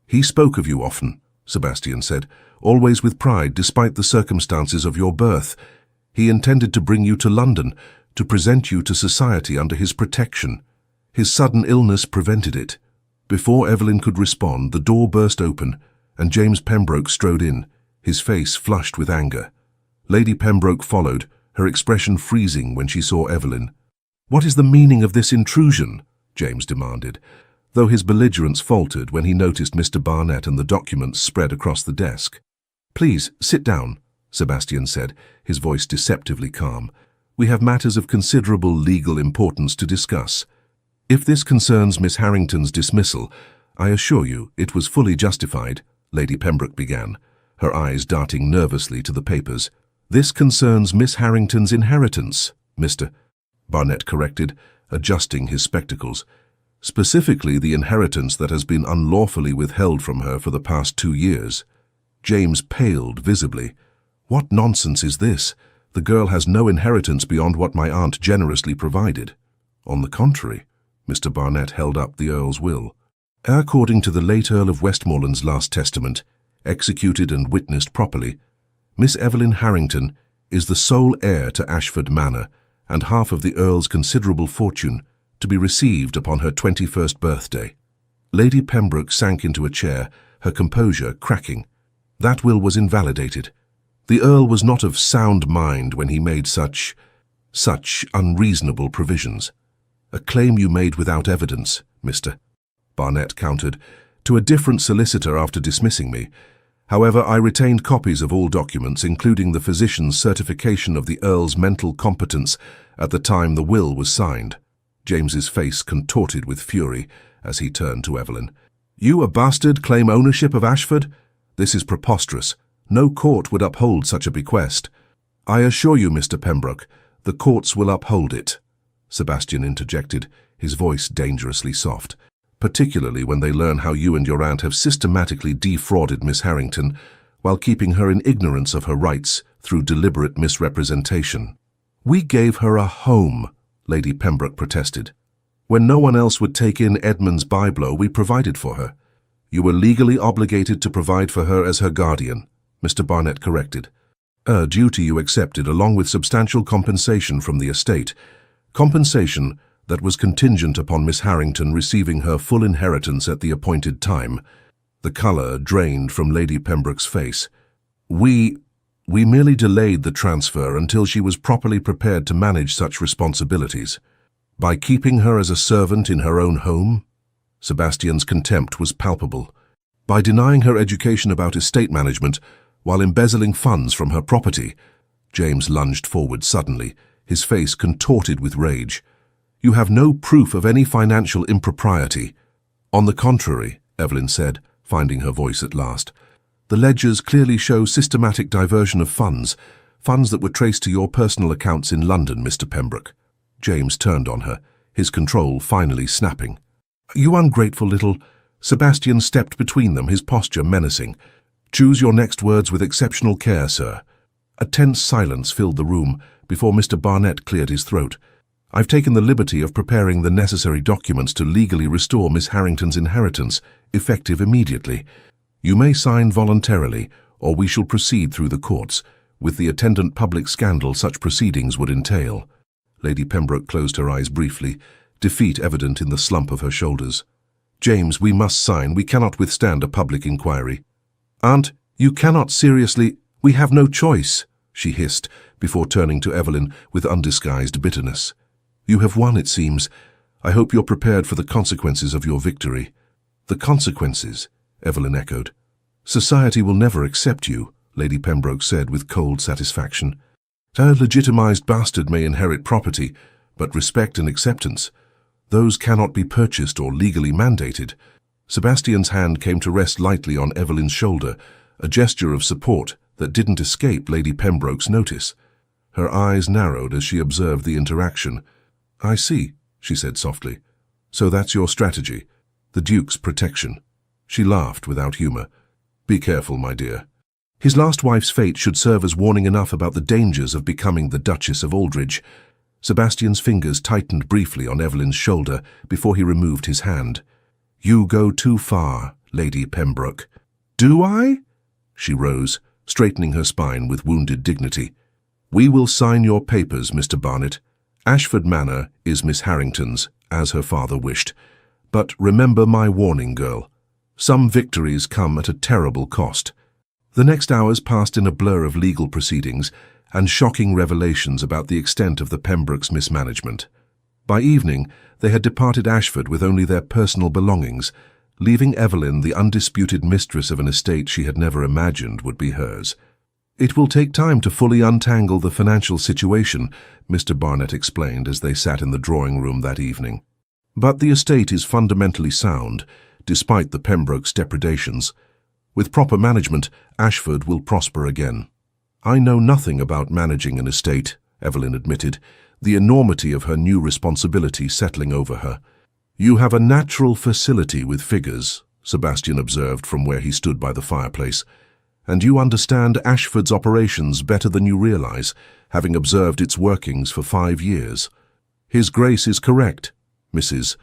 He spoke of you often," Sebastian said, "always with pride despite the circumstances of your birth. He intended to bring you to London, to present you to society under his protection. His sudden illness prevented it." Before Evelyn could respond, the door burst open, and James Pembroke strode in, his face flushed with anger. Lady Pembroke followed, her expression freezing when she saw Evelyn. "What is the meaning of this intrusion?" James demanded, though his belligerence faltered when he noticed Mr. Barnett and the documents spread across the desk. "Please, sit down," Sebastian said, his voice deceptively calm. "We have matters of considerable legal importance to discuss. If this concerns Miss Harrington's dismissal, I assure you it was fully justified," Lady Pembroke began, her eyes darting nervously to the papers. "This concerns Miss Harrington's inheritance," Mr. Barnett corrected, adjusting his spectacles. "Specifically the inheritance that has been unlawfully withheld from her for the past 2 years. James paled visibly. "What nonsense is this? The girl has no inheritance beyond what my aunt generously provided." "On the contrary," Mr. Barnett held up the Earl's will. "According to the late Earl of Westmoreland's last testament, executed and witnessed properly, Miss Evelyn Harrington is the sole heir to Ashford Manor and half of the Earl's considerable fortune to be received upon her 21st birthday." Lady Pembroke sank into a chair, her composure cracking. "That will was invalidated. The Earl was not of sound mind when he made such unreasonable provisions. A claim you made without evidence, Mr. Barnett countered, to a different solicitor after dismissing me. However, I retained copies of all documents, including the physician's certification of the Earl's mental competence at the time the will was signed." James's face contorted with fury as he turned to Evelyn. "You, a bastard, claim ownership of Ashford? This is preposterous. No court would uphold such a bequest." "I assure you, Mr. Pembroke, the courts will uphold it," Sebastian interjected, his voice dangerously soft, "particularly when they learn how you and your aunt have systematically defrauded Miss Harrington while keeping her in ignorance of her rights through deliberate misrepresentation." "We gave her a home," Lady Pembroke protested. "When no one else would take in Edmund's byblow, we provided for her." "You were legally obligated to provide for her as her guardian," Mr. Barnett corrected. "A duty you accepted along with substantial compensation from the estate. Compensation that was contingent upon Miss Harrington receiving her full inheritance at the appointed time." The colour drained from Lady Pembroke's face. We merely delayed the transfer until she was properly prepared to manage such responsibilities." "By keeping her as a servant in her own home?" Sebastian's contempt was palpable. "By denying her education about estate management while embezzling funds from her property." James lunged forward suddenly, his face contorted with rage. "You have no proof of any financial impropriety." "On the contrary," Evelyn said, finding her voice at last. "The ledgers clearly show systematic diversion of funds that were traced to your personal accounts in London, Mr. Pembroke." James turned on her, his control finally snapping. "You ungrateful little—" Sebastian stepped between them, his posture menacing. "Choose your next words with exceptional care, sir." A tense silence filled the room before Mr. Barnett cleared his throat. "I've taken the liberty of preparing the necessary documents to legally restore Miss Harrington's inheritance, effective immediately. You may sign voluntarily, or we shall proceed through the courts, with the attendant public scandal such proceedings would entail." Lady Pembroke closed her eyes briefly, defeat evident in the slump of her shoulders. "James, we must sign. We cannot withstand a public inquiry." "Aunt, you cannot seriously—" "We have no choice," she hissed, before turning to Evelyn with undisguised bitterness. "You have won, it seems. I hope you're prepared for the consequences of your victory." "The consequences?" Evelyn echoed. "Society will never accept you," Lady Pembroke said with cold satisfaction. "A legitimized bastard may inherit property, but respect and acceptance, those cannot be purchased or legally mandated." Sebastian's hand came to rest lightly on Evelyn's shoulder, a gesture of support that didn't escape Lady Pembroke's notice. Her eyes narrowed as she observed the interaction. "I see," she said softly. So that's your strategy, the Duke's protection. She laughed without humor. Be careful, my dear. His last wife's fate should serve as warning enough about the dangers of becoming the Duchess of Aldridge. Sebastian's fingers tightened briefly on Evelyn's shoulder before he removed his hand. You go too far, Lady Pembroke. Do I? She rose, straightening her spine with wounded dignity. We will sign your papers, Mr. Barnet. Ashford Manor is Miss Harrington's, as her father wished. But remember my warning, girl. Some victories come at a terrible cost. The next hours passed in a blur of legal proceedings and shocking revelations about the extent of the Pembrokes' mismanagement. By evening, they had departed Ashford with only their personal belongings, leaving Evelyn the undisputed mistress of an estate she had never imagined would be hers. It will take time to fully untangle the financial situation, Mr. Barnet explained as they sat in the drawing room that evening. But the estate is fundamentally sound, despite the Pembrokes' depredations. With proper management, Ashford will prosper again. I know nothing about managing an estate, Evelyn admitted, the enormity of her new responsibility settling over her. You have a natural facility with figures, Sebastian observed from where he stood by the fireplace, and you understand Ashford's operations better than you realize, having observed its workings for 5 years. His Grace is correct, Mrs.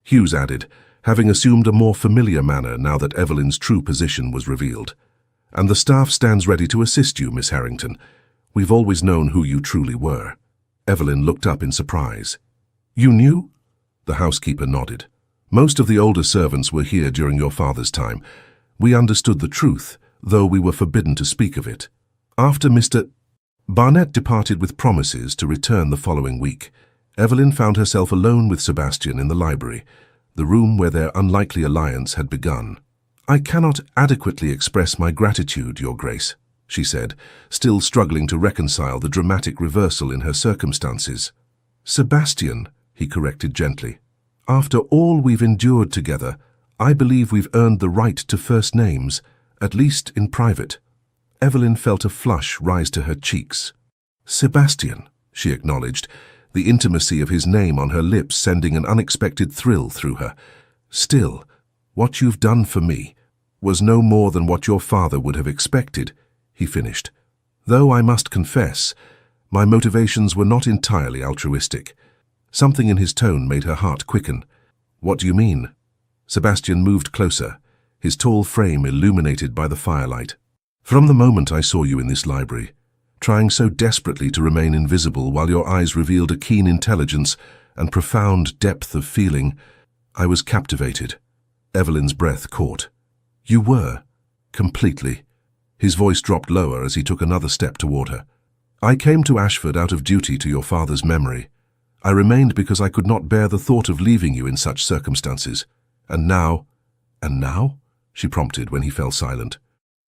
Hughes added, having assumed a more familiar manner now that Evelyn's true position was revealed. And the staff stands ready to assist you, Miss Harrington. We've always known who you truly were. Evelyn looked up in surprise. You knew? The housekeeper nodded. Most of the older servants were here during your father's time. We understood the truth, though we were forbidden to speak of it. After Mr. Barnet departed with promises to return the following week, Evelyn found herself alone with Sebastian in the library, the room where their unlikely alliance had begun. I cannot adequately express my gratitude, Your Grace, she said, still struggling to reconcile the dramatic reversal in her circumstances. Sebastian, he corrected gently. After all we've endured together, I believe we've earned the right to first names, at least in private. Evelyn felt a flush rise to her cheeks. Sebastian, she acknowledged, the intimacy of his name on her lips sending an unexpected thrill through her. Still, what you've done for me was no more than what your father would have expected, he finished. Though I must confess, my motivations were not entirely altruistic. Something in his tone made her heart quicken. What do you mean? Sebastian moved closer, his tall frame illuminated by the firelight. From the moment I saw you in this library, trying so desperately to remain invisible while your eyes revealed a keen intelligence and profound depth of feeling, I was captivated. Evelyn's breath caught. You were, completely. His voice dropped lower as he took another step toward her. I came to Ashford out of duty to your father's memory. I remained because I could not bear the thought of leaving you in such circumstances. And now? She prompted when he fell silent.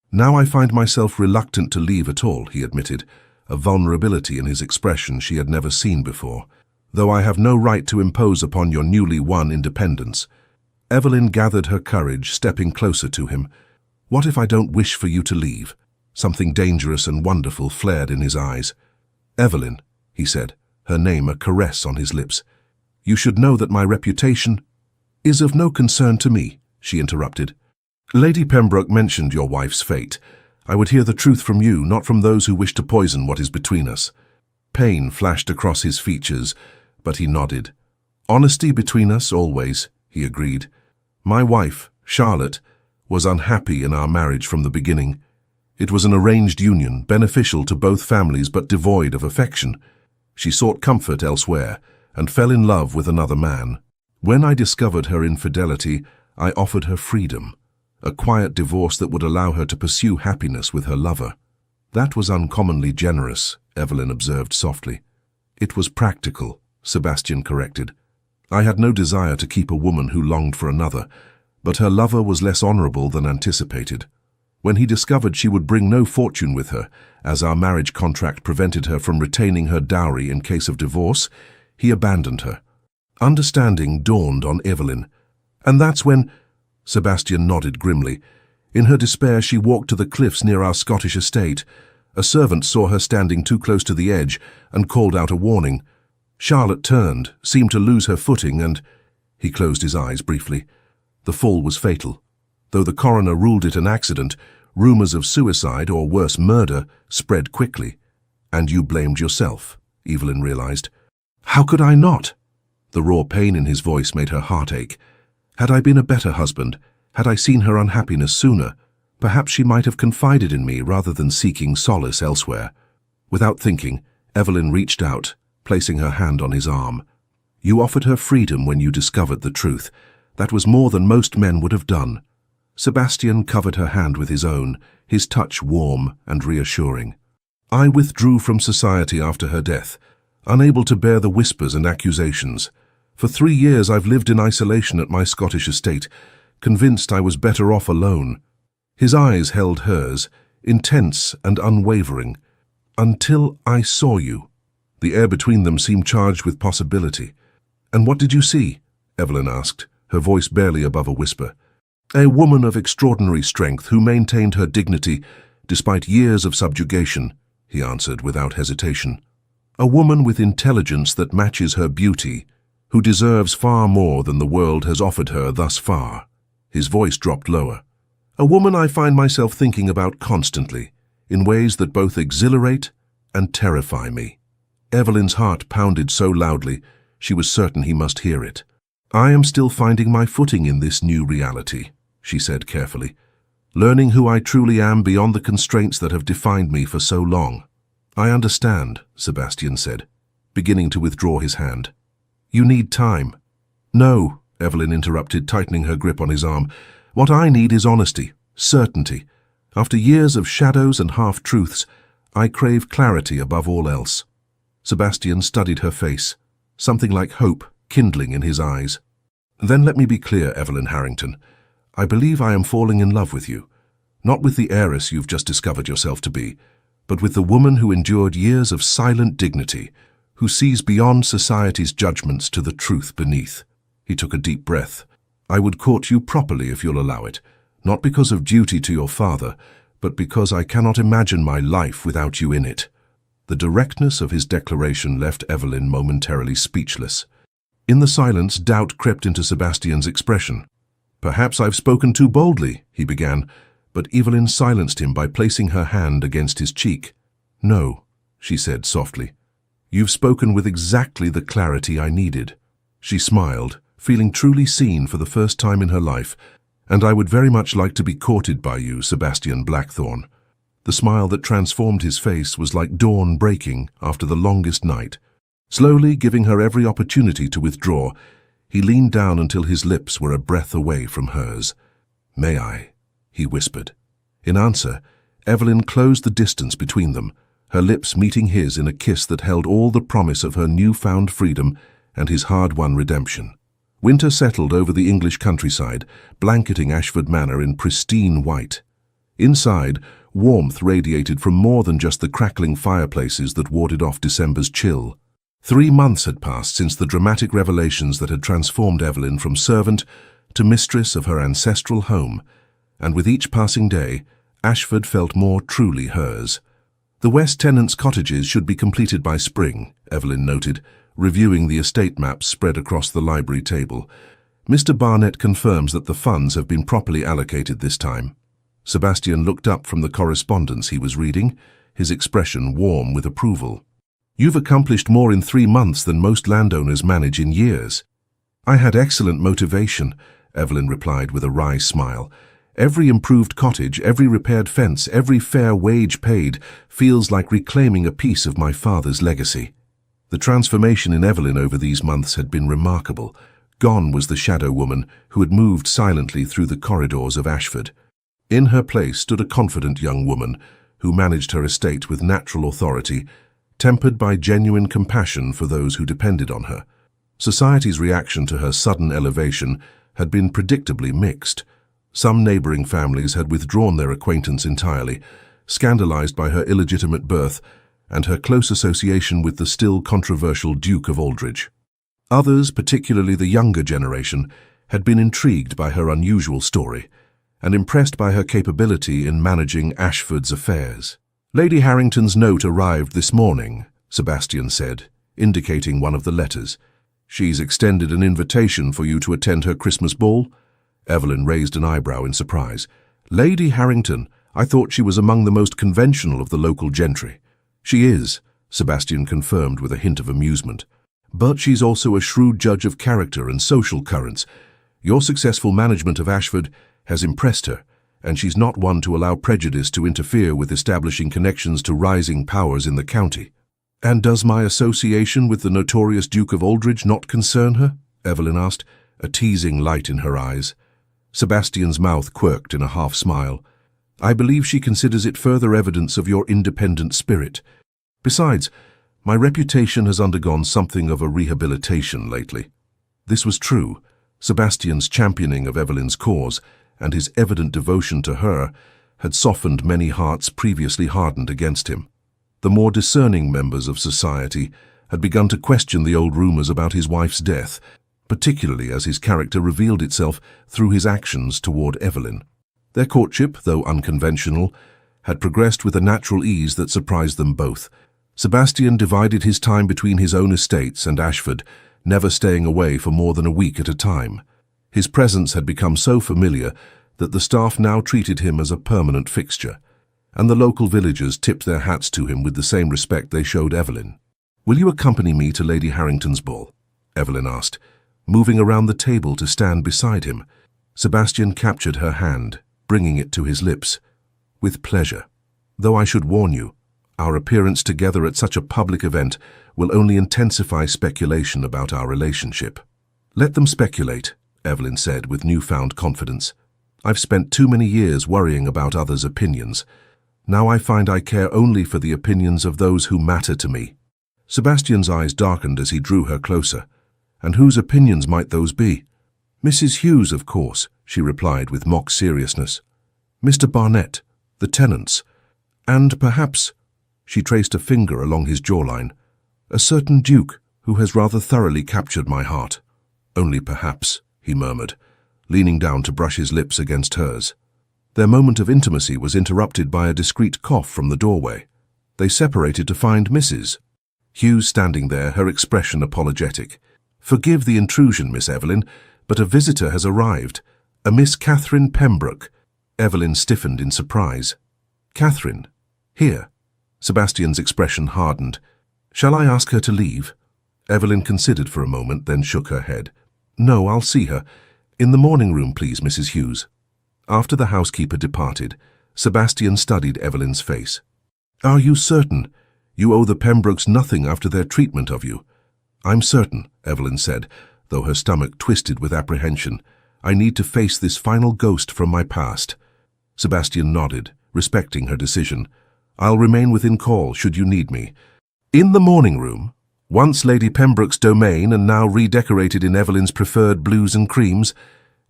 Now I find myself reluctant to leave at all, he admitted, a vulnerability in his expression she had never seen before, though I have no right to impose upon your newly won independence. Evelyn gathered her courage, stepping closer to him. What if I don't wish for you to leave? Something dangerous and wonderful flared in his eyes. Evelyn, he said, her name a caress on his lips. You should know that my reputation is of no concern to me, she interrupted. Lady Pembroke mentioned your wife's fate. I would hear the truth from you, not from those who wish to poison what is between us. Pain flashed across his features, but he nodded. Honesty between us, always, he agreed. My wife, Charlotte, was unhappy in our marriage from the beginning. It was an arranged union, beneficial to both families but devoid of affection. She sought comfort elsewhere and fell in love with another man. When I discovered her infidelity, I offered her freedom. A quiet divorce that would allow her to pursue happiness with her lover. That was uncommonly generous, Evelyn observed softly. It was practical, Sebastian corrected. I had no desire to keep a woman who longed for another, but her lover was less honorable than anticipated. When he discovered she would bring no fortune with her, as our marriage contract prevented her from retaining her dowry in case of divorce, he abandoned her. Understanding dawned on Evelyn, and that's when... Sebastian nodded grimly. In her despair, she walked to the cliffs near our Scottish estate. A servant saw her standing too close to the edge and called out a warning. Charlotte turned, seemed to lose her footing, and... He closed his eyes briefly. The fall was fatal. Though the coroner ruled it an accident, rumors of suicide or worse murder spread quickly. And you blamed yourself, Evelyn realized. How could I not? The raw pain in his voice made her heart ache. Had I been a better husband, had I seen her unhappiness sooner, perhaps she might have confided in me rather than seeking solace elsewhere. Without thinking, Evelyn reached out, placing her hand on his arm. You offered her freedom when you discovered the truth. That was more than most men would have done. Sebastian covered her hand with his own, his touch warm and reassuring. I withdrew from society after her death, unable to bear the whispers and accusations. For 3 years I've lived in isolation at my Scottish estate, convinced I was better off alone. His eyes held hers, intense and unwavering. Until I saw you. The air between them seemed charged with possibility. And what did you see? Evelyn asked, her voice barely above a whisper. A woman of extraordinary strength who maintained her dignity despite years of subjugation, he answered without hesitation. A woman with intelligence that matches her beauty, who deserves far more than the world has offered her thus far. His voice dropped lower. A woman I find myself thinking about constantly, in ways that both exhilarate and terrify me. Evelyn's heart pounded so loudly, she was certain he must hear it. I am still finding my footing in this new reality, she said carefully, learning who I truly am beyond the constraints that have defined me for so long. I understand, Sebastian said, beginning to withdraw his hand. You need time. No, Evelyn interrupted, tightening her grip on his arm. What I need is honesty, certainty. After years of shadows and half-truths, I crave clarity above all else. Sebastian studied her face, something like hope kindling in his eyes. Then let me be clear, Evelyn Harrington. I believe I am falling in love with you, not with the heiress you've just discovered yourself to be, but with the woman who endured years of silent dignity, who sees beyond society's judgments to the truth beneath. He took a deep breath. I would court you properly if you'll allow it, not because of duty to your father, but because I cannot imagine my life without you in it. The directness of his declaration left Evelyn momentarily speechless. In the silence, doubt crept into Sebastian's expression. Perhaps I've spoken too boldly, he began, but Evelyn silenced him by placing her hand against his cheek. No, she said softly. You've spoken with exactly the clarity I needed. She smiled, feeling truly seen for the first time in her life, and I would very much like to be courted by you, Sebastian Blackthorne. The smile that transformed his face was like dawn breaking after the longest night. Slowly, giving her every opportunity to withdraw, he leaned down until his lips were a breath away from hers. May I? He whispered. In answer, Evelyn closed the distance between them, her lips meeting his in a kiss that held all the promise of her newfound freedom and his hard-won redemption. Winter settled over the English countryside, blanketing Ashford Manor in pristine white. Inside, warmth radiated from more than just the crackling fireplaces that warded off December's chill. 3 months had passed since the dramatic revelations that had transformed Evelyn from servant to mistress of her ancestral home, and with each passing day, Ashford felt more truly hers. The West tenants' cottages should be completed by spring, Evelyn noted, reviewing the estate maps spread across the library table. Mr. Barnett confirms that the funds have been properly allocated this time. Sebastian looked up from the correspondence he was reading, his expression warm with approval. You've accomplished more in 3 months than most landowners manage in years. I had excellent motivation, Evelyn replied with a wry smile. Every improved cottage, every repaired fence, every fair wage paid feels like reclaiming a piece of my father's legacy. The transformation in Evelyn over these months had been remarkable. Gone was the shadow woman who had moved silently through the corridors of Ashford. In her place stood a confident young woman who managed her estate with natural authority, tempered by genuine compassion for those who depended on her. Society's reaction to her sudden elevation had been predictably mixed. Some neighboring families had withdrawn their acquaintance entirely, scandalized by her illegitimate birth and her close association with the still controversial Duke of Aldridge. Others, particularly the younger generation, had been intrigued by her unusual story and impressed by her capability in managing Ashford's affairs. Lady Harrington's note arrived this morning, Sebastian said, indicating one of the letters. She's extended an invitation for you to attend her Christmas ball? Evelyn raised an eyebrow in surprise. Lady Harrington, I thought she was among the most conventional of the local gentry. She is, Sebastian confirmed with a hint of amusement. But she's also a shrewd judge of character and social currents. Your successful management of Ashford has impressed her, and she's not one to allow prejudice to interfere with establishing connections to rising powers in the county. And does my association with the notorious Duke of Aldridge not concern her? Evelyn asked, a teasing light in her eyes. Sebastian's mouth quirked in a half-smile. I believe she considers it further evidence of your independent spirit. Besides, my reputation has undergone something of a rehabilitation lately. This was true. Sebastian's championing of Evelyn's cause and his evident devotion to her had softened many hearts previously hardened against him. The more discerning members of society had begun to question the old rumors about his wife's death, particularly as his character revealed itself through his actions toward Evelyn. Their courtship, though unconventional, had progressed with a natural ease that surprised them both. Sebastian divided his time between his own estates and Ashford, never staying away for more than a week at a time. His presence had become so familiar that the staff now treated him as a permanent fixture, and the local villagers tipped their hats to him with the same respect they showed Evelyn. Will you accompany me to Lady Harrington's ball? Evelyn asked, moving around the table to stand beside him. Sebastian captured her hand, bringing it to his lips. With pleasure. Though I should warn you, our appearance together at such a public event will only intensify speculation about our relationship. Let them speculate, Evelyn said with newfound confidence. I've spent too many years worrying about others' opinions. Now I find I care only for the opinions of those who matter to me. Sebastian's eyes darkened as he drew her closer. And whose opinions might those be? Mrs. Hughes, of course, she replied with mock seriousness. Mr. Barnett, the tenants, and perhaps, she traced a finger along his jawline, a certain duke who has rather thoroughly captured my heart. Only perhaps, he murmured, leaning down to brush his lips against hers. Their moment of intimacy was interrupted by a discreet cough from the doorway. They separated to find Mrs. Hughes standing there, her expression apologetic. Forgive the intrusion, Miss Evelyn, but a visitor has arrived, a Miss Catherine Pembroke. Evelyn stiffened in surprise. Catherine? Here. Sebastian's expression hardened. Shall I ask her to leave? Evelyn considered for a moment, then shook her head. No, I'll see her. In the morning room, please, Mrs. Hughes. After the housekeeper departed, Sebastian studied Evelyn's face. Are you certain? You owe the Pembrokes nothing after their treatment of you. I'm certain, Evelyn said, though her stomach twisted with apprehension. I need to face this final ghost from my past. Sebastian nodded, respecting her decision. I'll remain within call should you need me. In the morning room, once Lady Pembroke's domain and now redecorated in Evelyn's preferred blues and creams,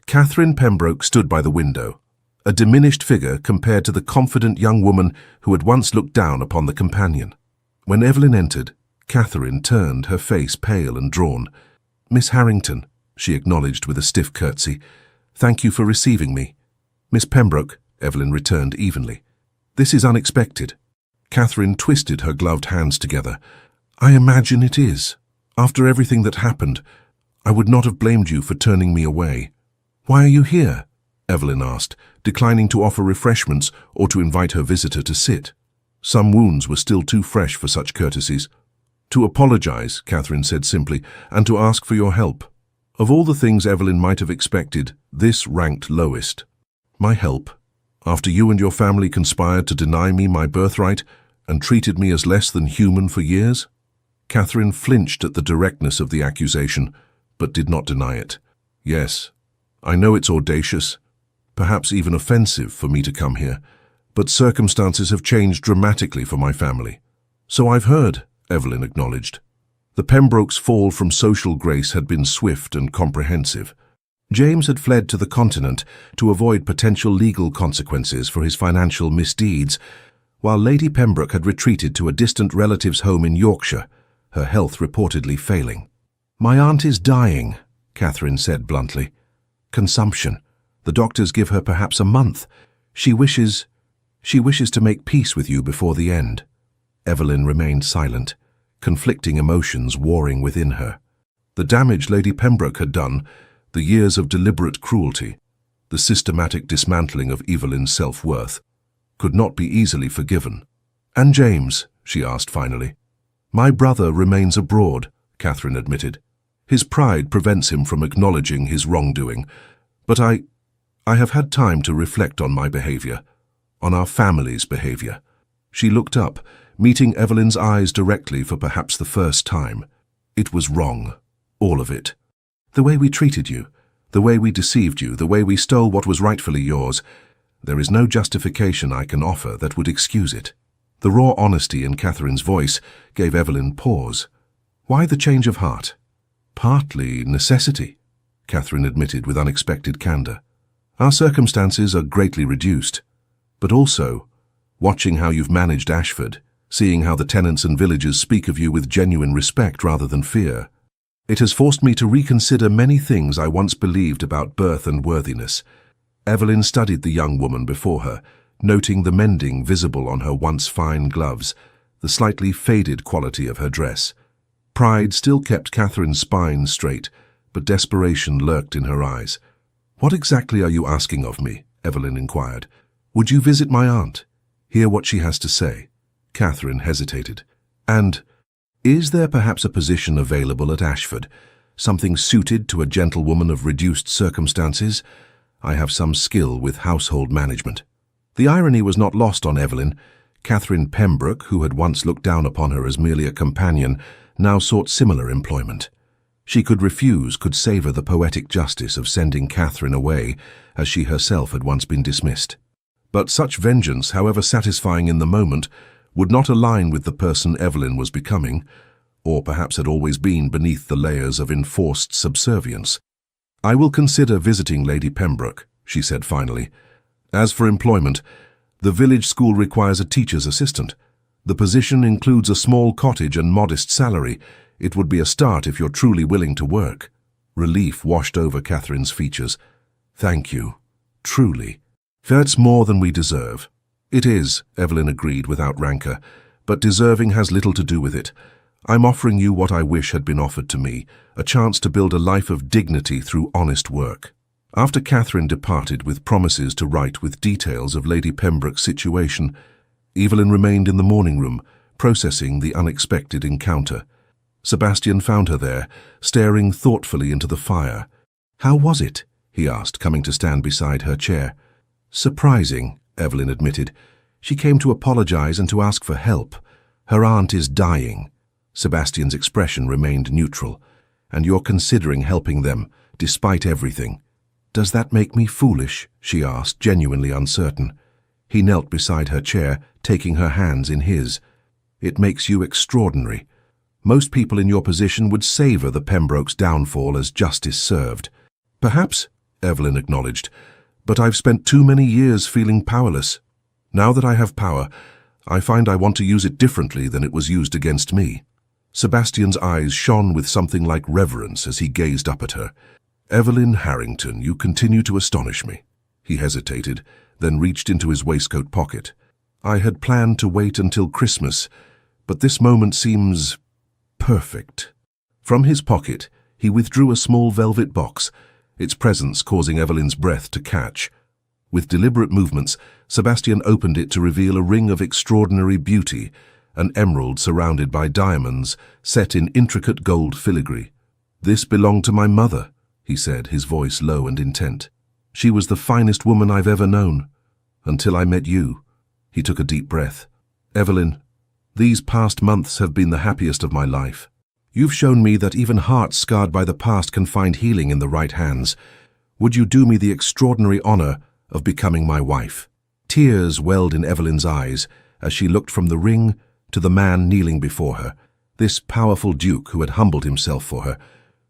Catherine Pembroke stood by the window, a diminished figure compared to the confident young woman who had once looked down upon the companion. When Evelyn entered, Catherine turned, her face pale and drawn. Miss Harrington, she acknowledged with a stiff curtsy. Thank you for receiving me. Miss Pembroke, Evelyn returned evenly. This is unexpected. Catherine twisted her gloved hands together. I imagine it is. After everything that happened, I would not have blamed you for turning me away. Why are you here? Evelyn asked, declining to offer refreshments or to invite her visitor to sit. Some wounds were still too fresh for such courtesies. To apologize, Catherine said simply, and to ask for your help. Of all the things Evelyn might have expected, this ranked lowest. My help? After you and your family conspired to deny me my birthright and treated me as less than human for years? Catherine flinched at the directness of the accusation, but did not deny it. Yes, I know it's audacious, perhaps even offensive for me to come here, but circumstances have changed dramatically for my family. So I've heard, Evelyn acknowledged. The Pembrokes' fall from social grace had been swift and comprehensive. James had fled to the continent to avoid potential legal consequences for his financial misdeeds, while Lady Pembroke had retreated to a distant relative's home in Yorkshire, her health reportedly failing. My aunt is dying, Catherine said bluntly. Consumption. The doctors give her perhaps a month. She wishes to make peace with you before the end. Evelyn remained silent, conflicting emotions warring within her. The damage Lady Pembroke had done, the years of deliberate cruelty, the systematic dismantling of Evelyn's self-worth, could not be easily forgiven. "And James?" she asked finally. "My brother remains abroad," Catherine admitted. "His pride prevents him from acknowledging his wrongdoing, but I have had time to reflect on my behavior, on our family's behavior." She looked up, meeting Evelyn's eyes directly for perhaps the first time. "It was wrong, all of it. The way we treated you, the way we deceived you, the way we stole what was rightfully yours. There is no justification I can offer that would excuse it." The raw honesty in Catherine's voice gave Evelyn pause. "Why the change of heart?" "Partly necessity," Catherine admitted with unexpected candor. "Our circumstances are greatly reduced. But also, watching how you've managed Ashford, seeing how the tenants and villagers speak of you with genuine respect rather than fear, it has forced me to reconsider many things I once believed about birth and worthiness." Evelyn studied the young woman before her, noting the mending visible on her once fine gloves, the slightly faded quality of her dress. Pride still kept Catherine's spine straight, but desperation lurked in her eyes. "What exactly are you asking of me?" Evelyn inquired. "Would you visit my aunt? Hear what she has to say?" Catherine hesitated. "And is there perhaps a position available at Ashford, something suited to a gentlewoman of reduced circumstances? I have some skill with household management." The irony was not lost on Evelyn. Catherine Pembroke, who had once looked down upon her as merely a companion, now sought similar employment. She could refuse, could savour the poetic justice of sending Catherine away, as she herself had once been dismissed. But such vengeance, however satisfying in the moment, would not align with the person Evelyn was becoming, or perhaps had always been beneath the layers of enforced subservience. "I will consider visiting Lady Pembroke," she said finally. "As for employment, the village school requires a teacher's assistant. The position includes a small cottage and modest salary. It would be a start if you're truly willing to work." Relief washed over Catherine's features. "Thank you. Truly. That's more than we deserve." "It is," Evelyn agreed without rancor, "but deserving has little to do with it. I'm offering you what I wish had been offered to me, a chance to build a life of dignity through honest work." After Catherine departed with promises to write with details of Lady Pembroke's situation, Evelyn remained in the morning room, processing the unexpected encounter. Sebastian found her there, staring thoughtfully into the fire. "How was it?" he asked, coming to stand beside her chair. "Surprising," Evelyn admitted. "She came to apologize and to ask for help. Her aunt is dying." Sebastian's expression remained neutral. "And you're considering helping them, despite everything. Does that make me foolish?" she asked, genuinely uncertain. He knelt beside her chair, taking her hands in his. "It makes you extraordinary. Most people in your position would savor the Pembrokes' downfall as justice served." "Perhaps," Evelyn acknowledged, "but I've spent too many years feeling powerless. Now that I have power, I find I want to use it differently than it was used against me." Sebastian's eyes shone with something like reverence as he gazed up at her. "Evelyn Harrington, you continue to astonish me." He hesitated, then reached into his waistcoat pocket. "I had planned to wait until Christmas, but this moment seems perfect." From his pocket, he withdrew a small velvet box, its presence causing Evelyn's breath to catch. With deliberate movements, Sebastian opened it to reveal a ring of extraordinary beauty, an emerald surrounded by diamonds, set in intricate gold filigree. "This belonged to my mother," he said, his voice low and intent. "She was the finest woman I've ever known. Until I met you." He took a deep breath. "Evelyn, these past months have been the happiest of my life. You've shown me that even hearts scarred by the past can find healing in the right hands. Would you do me the extraordinary honor of becoming my wife?" Tears welled in Evelyn's eyes as she looked from the ring to the man kneeling before her, this powerful duke who had humbled himself for her,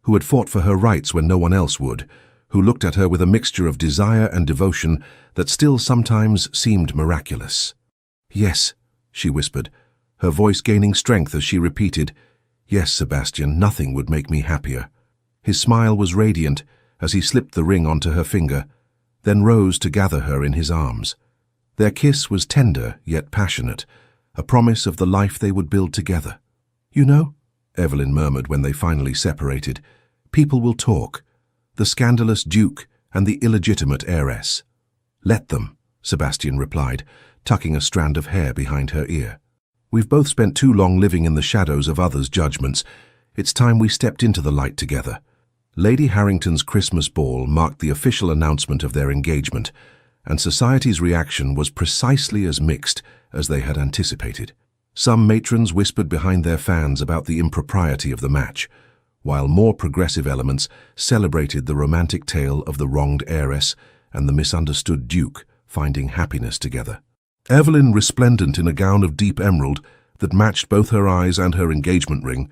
who had fought for her rights when no one else would, who looked at her with a mixture of desire and devotion that still sometimes seemed miraculous. "Yes," she whispered, her voice gaining strength as she repeated, "Yes, Sebastian, nothing would make me happier." His smile was radiant as he slipped the ring onto her finger, then rose to gather her in his arms. Their kiss was tender yet passionate, a promise of the life they would build together. "You know," Evelyn murmured when they finally separated, People will talk. The scandalous duke and the illegitimate heiress. Let them, Sebastian replied, tucking a strand of hair behind her ear. We've both spent too long living in the shadows of others' judgments. It's time we stepped into the light together. Lady Harrington's Christmas ball marked the official announcement of their engagement, and society's reaction was precisely as mixed as they had anticipated. Some matrons whispered behind their fans about the impropriety of the match, while more progressive elements celebrated the romantic tale of the wronged heiress and the misunderstood duke finding happiness together. Evelyn, resplendent in a gown of deep emerald that matched both her eyes and her engagement ring,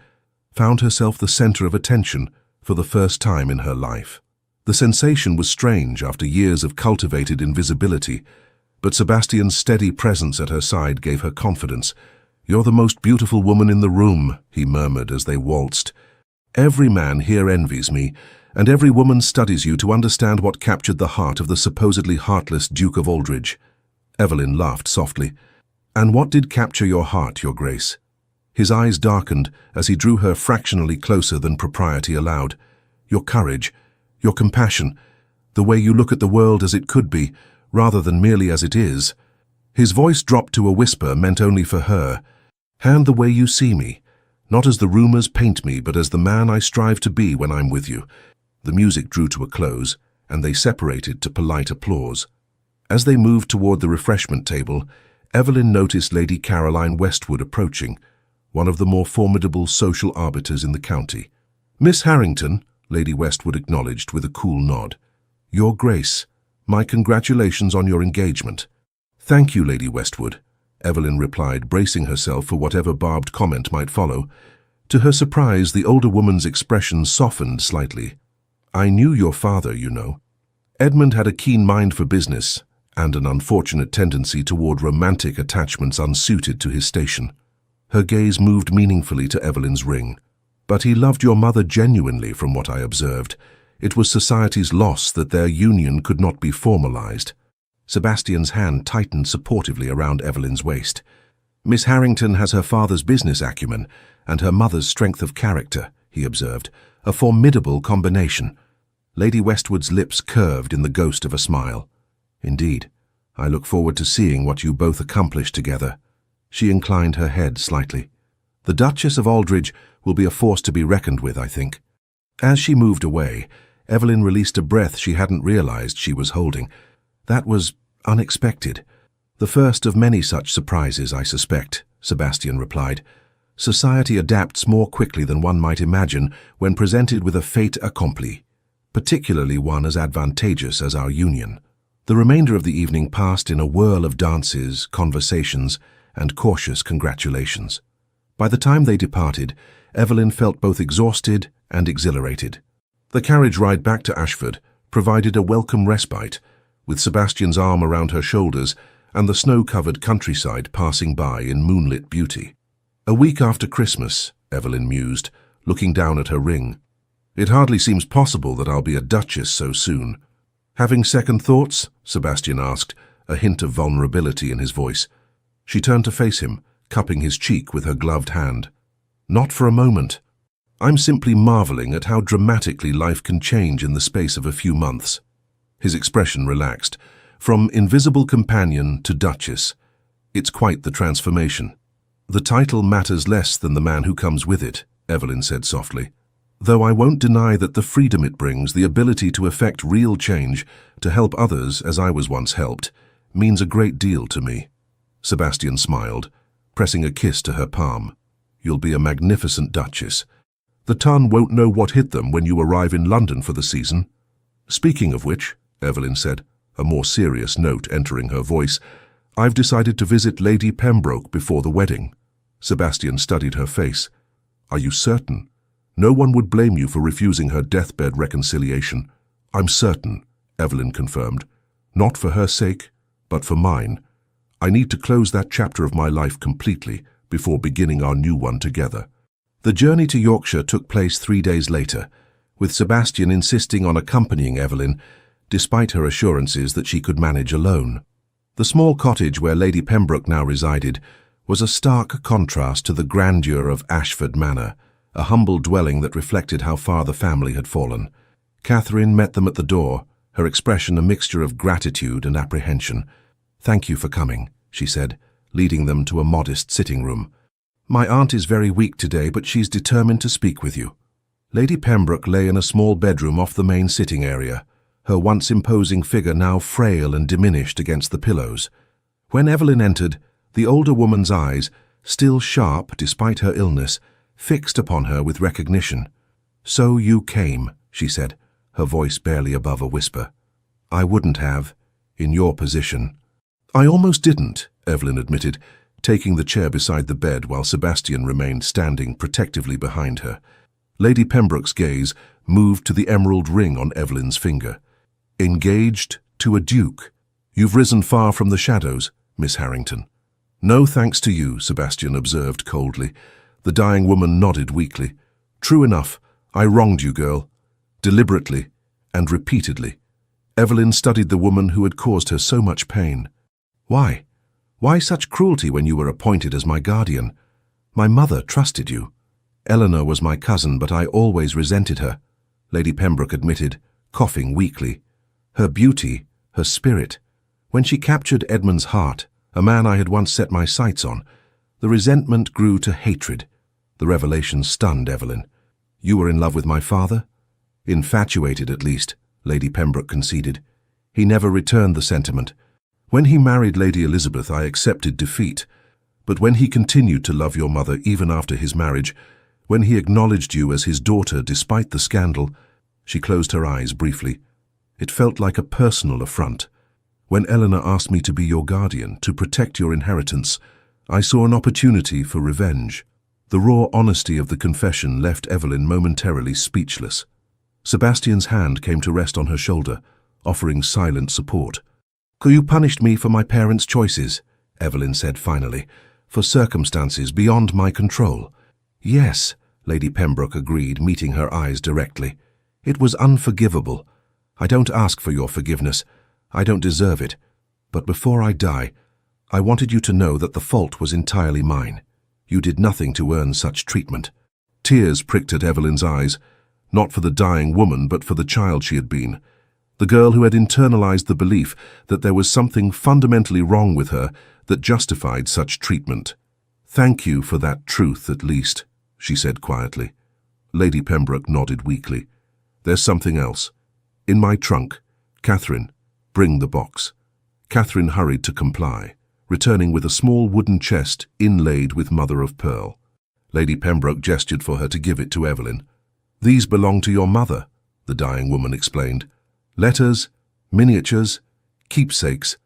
found herself the center of attention for the first time in her life. The sensation was strange after years of cultivated invisibility, but Sebastian's steady presence at her side gave her confidence. "You're the most beautiful woman in the room," he murmured as they waltzed. "Every man here envies me, and every woman studies you to understand what captured the heart of the supposedly heartless Duke of Aldridge." Evelyn laughed softly. "And what did capture your heart, Your Grace?" His eyes darkened as he drew her fractionally closer than propriety allowed. "Your courage, your compassion, the way you look at the world as it could be, rather than merely as it is." His voice dropped to a whisper meant only for her. "And the way you see me, not as the rumors paint me, but as the man I strive to be when I'm with you." The music drew to a close, and they separated to polite applause. As they moved toward the refreshment table, Evelyn noticed Lady Caroline Westwood approaching, one of the more formidable social arbiters in the county. "Miss Harrington," Lady Westwood acknowledged with a cool nod. "Your Grace, my congratulations on your engagement." "Thank you, Lady Westwood," Evelyn replied, bracing herself for whatever barbed comment might follow. To her surprise, the older woman's expression softened slightly. "I knew your father, you know. Edmund had a keen mind for business and an unfortunate tendency toward romantic attachments unsuited to his station." Her gaze moved meaningfully to Evelyn's ring. "But he loved your mother genuinely, from what I observed. It was society's loss that their union could not be formalized." Sebastian's hand tightened supportively around Evelyn's waist. "Miss Harrington has her father's business acumen and her mother's strength of character," he observed. "A formidable combination." Lady Westwood's lips curved in the ghost of a smile. "Indeed, I look forward to seeing what you both accomplish together." She inclined her head slightly. "The Duchess of Aldridge will be a force to be reckoned with, I think." As she moved away, Evelyn released a breath she hadn't realized she was holding. "That was unexpected." "The first of many such surprises, I suspect," Sebastian replied. "Society adapts more quickly than one might imagine when presented with a fait accompli, particularly one as advantageous as our union." The remainder of the evening passed in a whirl of dances, conversations, and cautious congratulations. By the time they departed, Evelyn felt both exhausted and exhilarated. The carriage ride back to Ashford provided a welcome respite, with Sebastian's arm around her shoulders and the snow-covered countryside passing by in moonlit beauty. "A week after Christmas," Evelyn mused, looking down at her ring. "It hardly seems possible that I'll be a duchess so soon." "Having second thoughts?" Sebastian asked, a hint of vulnerability in his voice. She turned to face him, cupping his cheek with her gloved hand. "Not for a moment. I'm simply marveling at how dramatically life can change in the space of a few months." His expression relaxed. "From invisible companion to duchess. It's quite the transformation." "The title matters less than the man who comes with it," Evelyn said softly. "Though I won't deny that the freedom it brings, the ability to effect real change, to help others as I was once helped, means a great deal to me." Sebastian smiled, pressing a kiss to her palm. "You'll be a magnificent duchess. The ton won't know what hit them when you arrive in London for the season." "Speaking of which," Evelyn said, a more serious note entering her voice, "I've decided to visit Lady Pembroke before the wedding." Sebastian studied her face. "Are you certain? No one would blame you for refusing her deathbed reconciliation." "I'm certain," Evelyn confirmed. "Not for her sake, but for mine. I need to close that chapter of my life completely before beginning our new one together." The journey to Yorkshire took place 3 days later, with Sebastian insisting on accompanying Evelyn, despite her assurances that she could manage alone. The small cottage where Lady Pembroke now resided was a stark contrast to the grandeur of Ashford Manor, a humble dwelling that reflected how far the family had fallen. Catherine met them at the door, her expression a mixture of gratitude and apprehension. "Thank you for coming," she said, leading them to a modest sitting room. "My aunt is very weak today, but she's determined to speak with you." Lady Pembroke lay in a small bedroom off the main sitting area, her once imposing figure now frail and diminished against the pillows. When Evelyn entered, the older woman's eyes, still sharp despite her illness, fixed upon her with recognition. "So you came," she said, her voice barely above a whisper. "I wouldn't have, in your position." "I almost didn't," Evelyn admitted, taking the chair beside the bed while Sebastian remained standing protectively behind her. Lady Pembroke's gaze moved to the emerald ring on Evelyn's finger. "Engaged to a duke. You've risen far from the shadows, Miss Harrington." "No thanks to you," Sebastian observed coldly. The dying woman nodded weakly. "True enough, I wronged you, girl. Deliberately and repeatedly." Evelyn studied the woman who had caused her so much pain. "Why? Why such cruelty when you were appointed as my guardian? My mother trusted you." "Eleanor was my cousin, but I always resented her," Lady Pembroke admitted, coughing weakly. "Her beauty, her spirit. When she captured Edmund's heart, a man I had once set my sights on, the resentment grew to hatred." The revelation stunned Evelyn. "You were in love with my father?" "Infatuated, at least," Lady Pembroke conceded. "He never returned the sentiment. When he married Lady Elizabeth, I accepted defeat. But when he continued to love your mother even after his marriage, when he acknowledged you as his daughter despite the scandal," she closed her eyes briefly, "it felt like a personal affront. When Eleanor asked me to be your guardian, to protect your inheritance, I saw an opportunity for revenge." The raw honesty of the confession left Evelyn momentarily speechless. Sebastian's hand came to rest on her shoulder, offering silent support. "You punished me for my parents' choices," Evelyn said finally, "for circumstances beyond my control." "Yes," Lady Pembroke agreed, meeting her eyes directly. "It was unforgivable. I don't ask for your forgiveness. I don't deserve it. But before I die, I wanted you to know that the fault was entirely mine. You did nothing to earn such treatment." Tears pricked at Evelyn's eyes, not for the dying woman, but for the child she had been. The girl who had internalized the belief that there was something fundamentally wrong with her that justified such treatment. "Thank you for that truth, at least," she said quietly. Lady Pembroke nodded weakly. "There's something else. In my trunk. Catherine, bring the box." Catherine hurried to comply, returning with a small wooden chest inlaid with mother-of-pearl. Lady Pembroke gestured for her to give it to Evelyn. "These belong to your mother," the dying woman explained. "Letters, miniatures, keepsakes,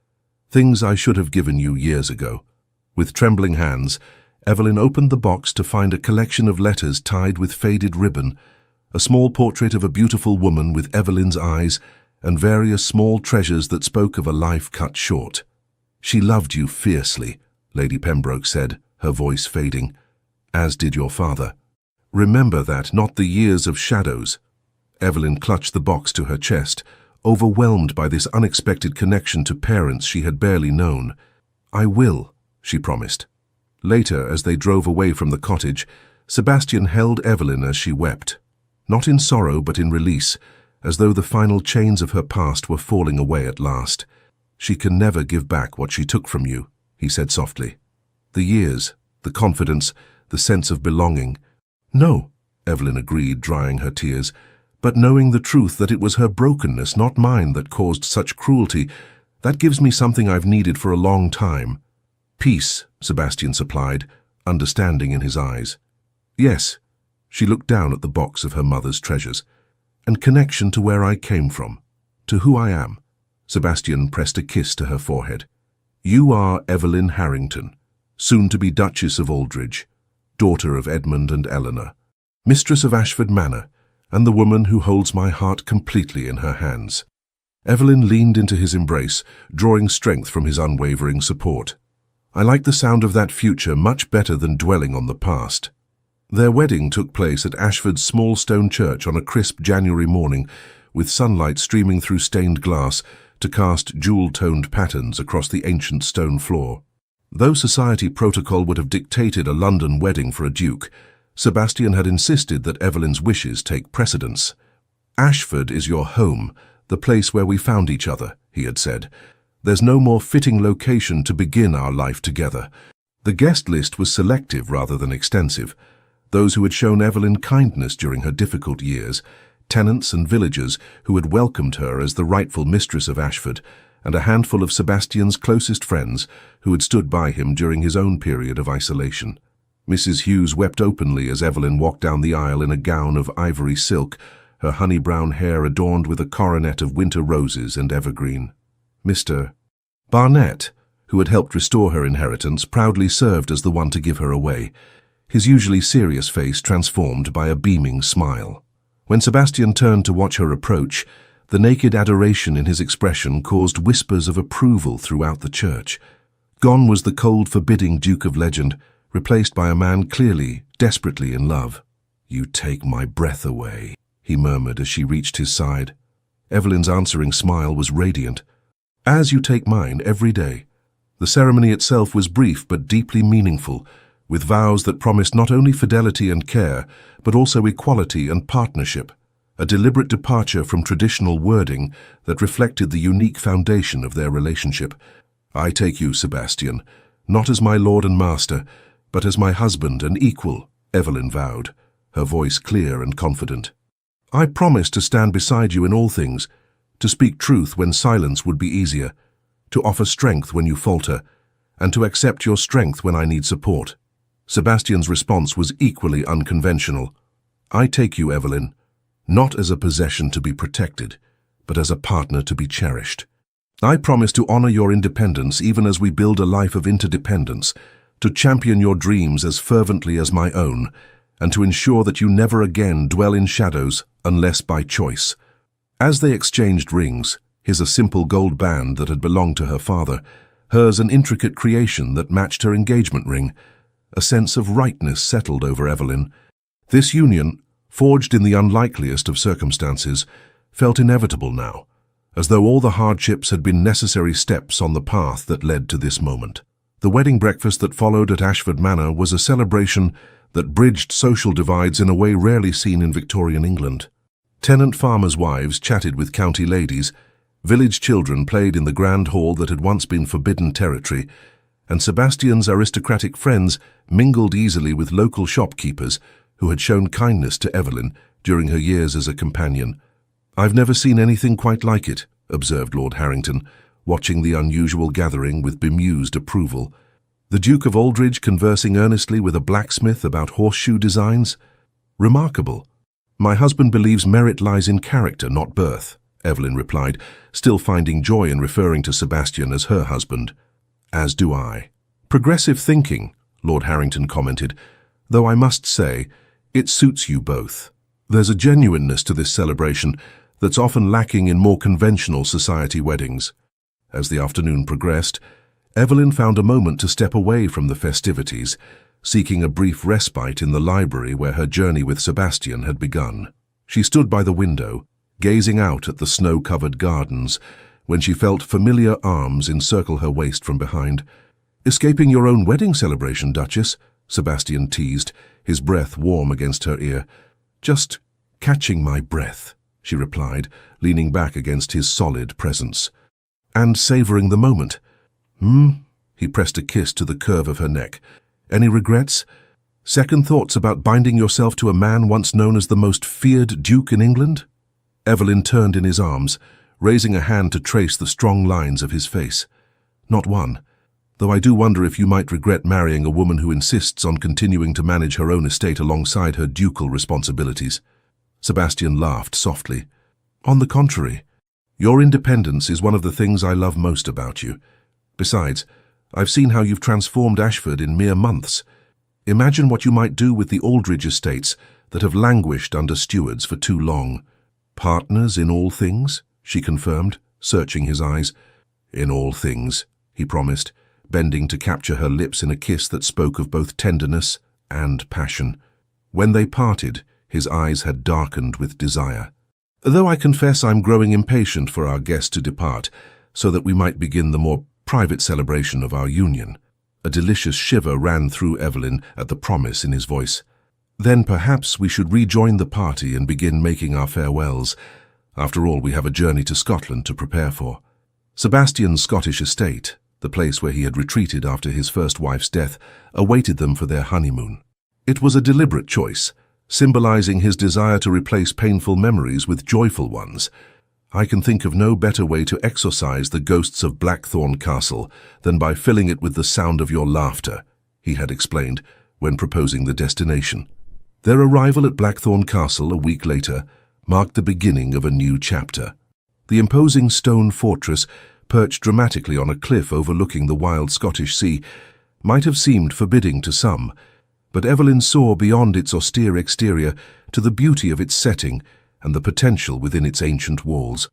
things I should have given you years ago." With trembling hands, Evelyn opened the box to find a collection of letters tied with faded ribbon, a small portrait of a beautiful woman with Evelyn's eyes, and various small treasures that spoke of a life cut short. "She loved you fiercely," Lady Pembroke said, her voice fading, "as did your father. Remember that, not the years of shadows." Evelyn clutched the box to her chest, overwhelmed by this unexpected connection to parents she had barely known. "I will," she promised. Later, as they drove away from the cottage, Sebastian held Evelyn as she wept, not in sorrow but in release, as though the final chains of her past were falling away at last. "She can never give back what she took from you," he said softly. "The years, the confidence, the sense of belonging." "No," Evelyn agreed, drying her tears, "but knowing the truth that it was her brokenness, not mine, that caused such cruelty, that gives me something I've needed for a long time." "Peace," Sebastian supplied, understanding in his eyes. "Yes," she looked down at the box of her mother's treasures. "And connection to where I came from, to who I am." Sebastian pressed a kiss to her forehead. "You are Evelyn Harrington, soon to be Duchess of Aldridge, daughter of Edmund and Eleanor, mistress of Ashford Manor, and the woman who holds my heart completely in her hands." Evelyn leaned into his embrace, drawing strength from his unwavering support. "I like the sound of that future much better than dwelling on the past." Their wedding took place at Ashford's small stone church on a crisp January morning, with sunlight streaming through stained glass to cast jewel-toned patterns across the ancient stone floor. Though society protocol would have dictated a London wedding for a duke, Sebastian had insisted that Evelyn's wishes take precedence. "Ashford is your home, the place where we found each other," he had said. "There's no more fitting location to begin our life together." The guest list was selective rather than extensive. Those who had shown Evelyn kindness during her difficult years, tenants and villagers who had welcomed her as the rightful mistress of Ashford, and a handful of Sebastian's closest friends who had stood by him during his own period of isolation. Mrs. Hughes wept openly as Evelyn walked down the aisle in a gown of ivory silk, her honey-brown hair adorned with a coronet of winter roses and evergreen. Mr. Barnett, who had helped restore her inheritance, proudly served as the one to give her away, his usually serious face transformed by a beaming smile. When Sebastian turned to watch her approach, the naked adoration in his expression caused whispers of approval throughout the church. Gone was the cold, forbidding Duke of Legend, replaced by a man clearly, desperately in love. "You take my breath away," he murmured as she reached his side. Evelyn's answering smile was radiant. "As you take mine every day." The ceremony itself was brief but deeply meaningful, with vows that promised not only fidelity and care, but also equality and partnership, a deliberate departure from traditional wording that reflected the unique foundation of their relationship. "I take you, Sebastian, not as my lord and master, but as my husband and equal," Evelyn vowed, her voice clear and confident. "I promise to stand beside you in all things, to speak truth when silence would be easier, to offer strength when you falter, and to accept your strength when I need support." Sebastian's response was equally unconventional. "I take you, Evelyn, not as a possession to be protected, but as a partner to be cherished. I promise to honor your independence even as we build a life of interdependence, to champion your dreams as fervently as my own, and to ensure that you never again dwell in shadows unless by choice." As they exchanged rings, his a simple gold band that had belonged to her father, hers an intricate creation that matched her engagement ring, a sense of rightness settled over Evelyn. This union, forged in the unlikeliest of circumstances, felt inevitable now, as though all the hardships had been necessary steps on the path that led to this moment. The wedding breakfast that followed at Ashford Manor was a celebration that bridged social divides in a way rarely seen in Victorian England. Tenant farmers' wives chatted with county ladies, village children played in the grand hall that had once been forbidden territory, and Sebastian's aristocratic friends mingled easily with local shopkeepers who had shown kindness to Evelyn during her years as a companion. "I've never seen anything quite like it," observed Lord Harrington, watching the unusual gathering with bemused approval. "The Duke of Aldridge conversing earnestly with a blacksmith about horseshoe designs? Remarkable." "My husband believes merit lies in character, not birth," Evelyn replied, still finding joy in referring to Sebastian as her husband. "As do I." "Progressive thinking," Lord Harrington commented, "though I must say, it suits you both. There's a genuineness to this celebration that's often lacking in more conventional society weddings." As the afternoon progressed, Evelyn found a moment to step away from the festivities, seeking a brief respite in the library where her journey with Sebastian had begun. She stood by the window, gazing out at the snow-covered gardens, when she felt familiar arms encircle her waist from behind. "Escaping your own wedding celebration, Duchess?" Sebastian teased, his breath warm against her ear. "Just catching my breath," she replied, leaning back against his solid presence. "And savoring the moment." He pressed a kiss to the curve of her neck. "Any regrets? Second thoughts about binding yourself to a man once known as the most feared duke in England?" Evelyn turned in his arms, raising a hand to trace the strong lines of his face. "Not one, though I do wonder if you might regret marrying a woman who insists on continuing to manage her own estate alongside her ducal responsibilities." Sebastian laughed softly. "On the contrary, your independence is one of the things I love most about you. Besides, I've seen how you've transformed Ashford in mere months. Imagine what you might do with the Aldridge estates that have languished under stewards for too long." "Partners in all things?" she confirmed, searching his eyes. "In all things," he promised, bending to capture her lips in a kiss that spoke of both tenderness and passion. When they parted, his eyes had darkened with desire. "Though I confess I'm growing impatient for our guest to depart, so that we might begin the more private celebration of our union." A delicious shiver ran through Evelyn at the promise in his voice. Then perhaps we should rejoin the party and begin making our farewells. After all, we have a journey to Scotland to prepare for. Sebastian's Scottish estate, the place where he had retreated after his first wife's death, awaited them for their honeymoon. It was a deliberate choice, symbolizing his desire to replace painful memories with joyful ones. I can think of no better way to exorcise the ghosts of Blackthorn Castle than by filling it with the sound of your laughter, he had explained when proposing the destination. Their arrival at Blackthorn Castle a week later marked the beginning of a new chapter. The imposing stone fortress, perched dramatically on a cliff overlooking the wild Scottish sea, might have seemed forbidding to some, but Evelyn saw beyond its austere exterior to the beauty of its setting and the potential within its ancient walls.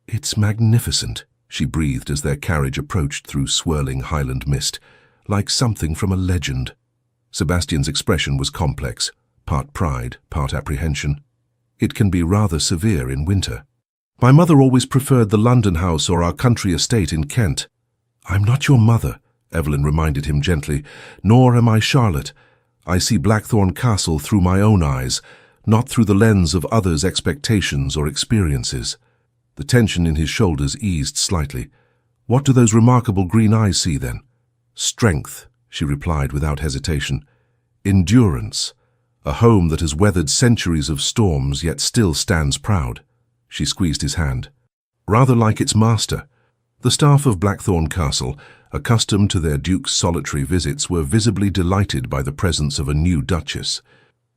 "It's magnificent," she breathed as their carriage approached through swirling highland mist, like something from a legend. Sebastian's expression was complex, part pride, part apprehension. "It can be rather severe in winter. My mother always preferred the London house or our country estate in Kent." "I'm not your mother," Evelyn reminded him gently, "nor am I Charlotte. I see Blackthorn Castle through my own eyes, not through the lens of others' expectations or experiences." The tension in his shoulders eased slightly. "What do those remarkable green eyes see, then?" "Strength," she replied without hesitation. "Endurance. A home that has weathered centuries of storms yet still stands proud." She squeezed his hand. "Rather like its master." The staff of Blackthorn Castle, accustomed to their duke's solitary visits, were visibly delighted by the presence of a new duchess.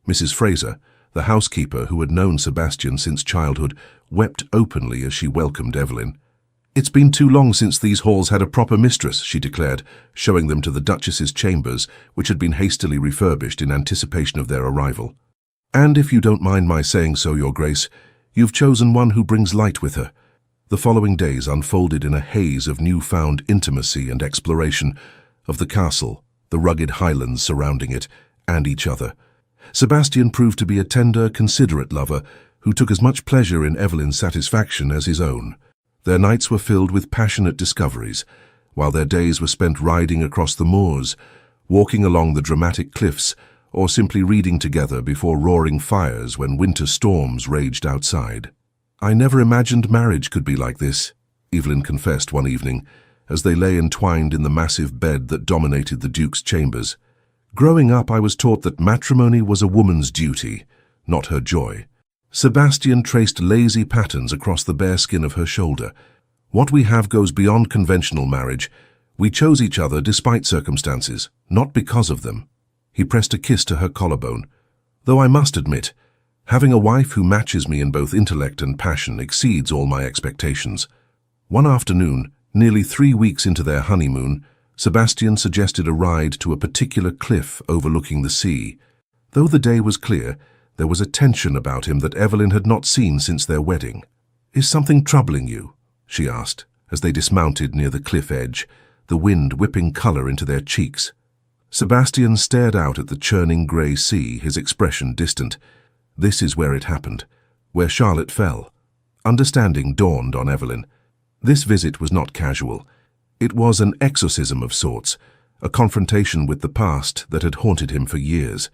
Mrs. Fraser, the housekeeper who had known Sebastian since childhood, wept openly as she welcomed Evelyn. "It's been too long since these halls had a proper mistress," she declared, showing them to the Duchess's chambers, which had been hastily refurbished in anticipation of their arrival. "And if you don't mind my saying so, Your Grace, you've chosen one who brings light with her." The following days unfolded in a haze of newfound intimacy and exploration of the castle, the rugged highlands surrounding it, and each other. Sebastian proved to be a tender, considerate lover who took as much pleasure in Evelyn's satisfaction as his own. Their nights were filled with passionate discoveries, while their days were spent riding across the moors, walking along the dramatic cliffs, or simply reading together before roaring fires when winter storms raged outside. "I never imagined marriage could be like this," Evelyn confessed one evening, as they lay entwined in the massive bed that dominated the Duke's chambers. "Growing up, I was taught that matrimony was a woman's duty, not her joy." Sebastian traced lazy patterns across the bare skin of her shoulder. "What we have goes beyond conventional marriage. We chose each other despite circumstances, not because of them." He pressed a kiss to her collarbone. "Though I must admit, having a wife who matches me in both intellect and passion exceeds all my expectations." One afternoon, nearly 3 weeks into their honeymoon, Sebastian suggested a ride to a particular cliff overlooking the sea. Though the day was clear, there was a tension about him that Evelyn had not seen since their wedding. "Is something troubling you?" she asked, as they dismounted near the cliff edge, the wind whipping color into their cheeks. Sebastian stared out at the churning grey sea, his expression distant. This is where it happened, where Charlotte fell. Understanding dawned on Evelyn. This visit was not casual. It was an exorcism of sorts, a confrontation with the past that had haunted him for years.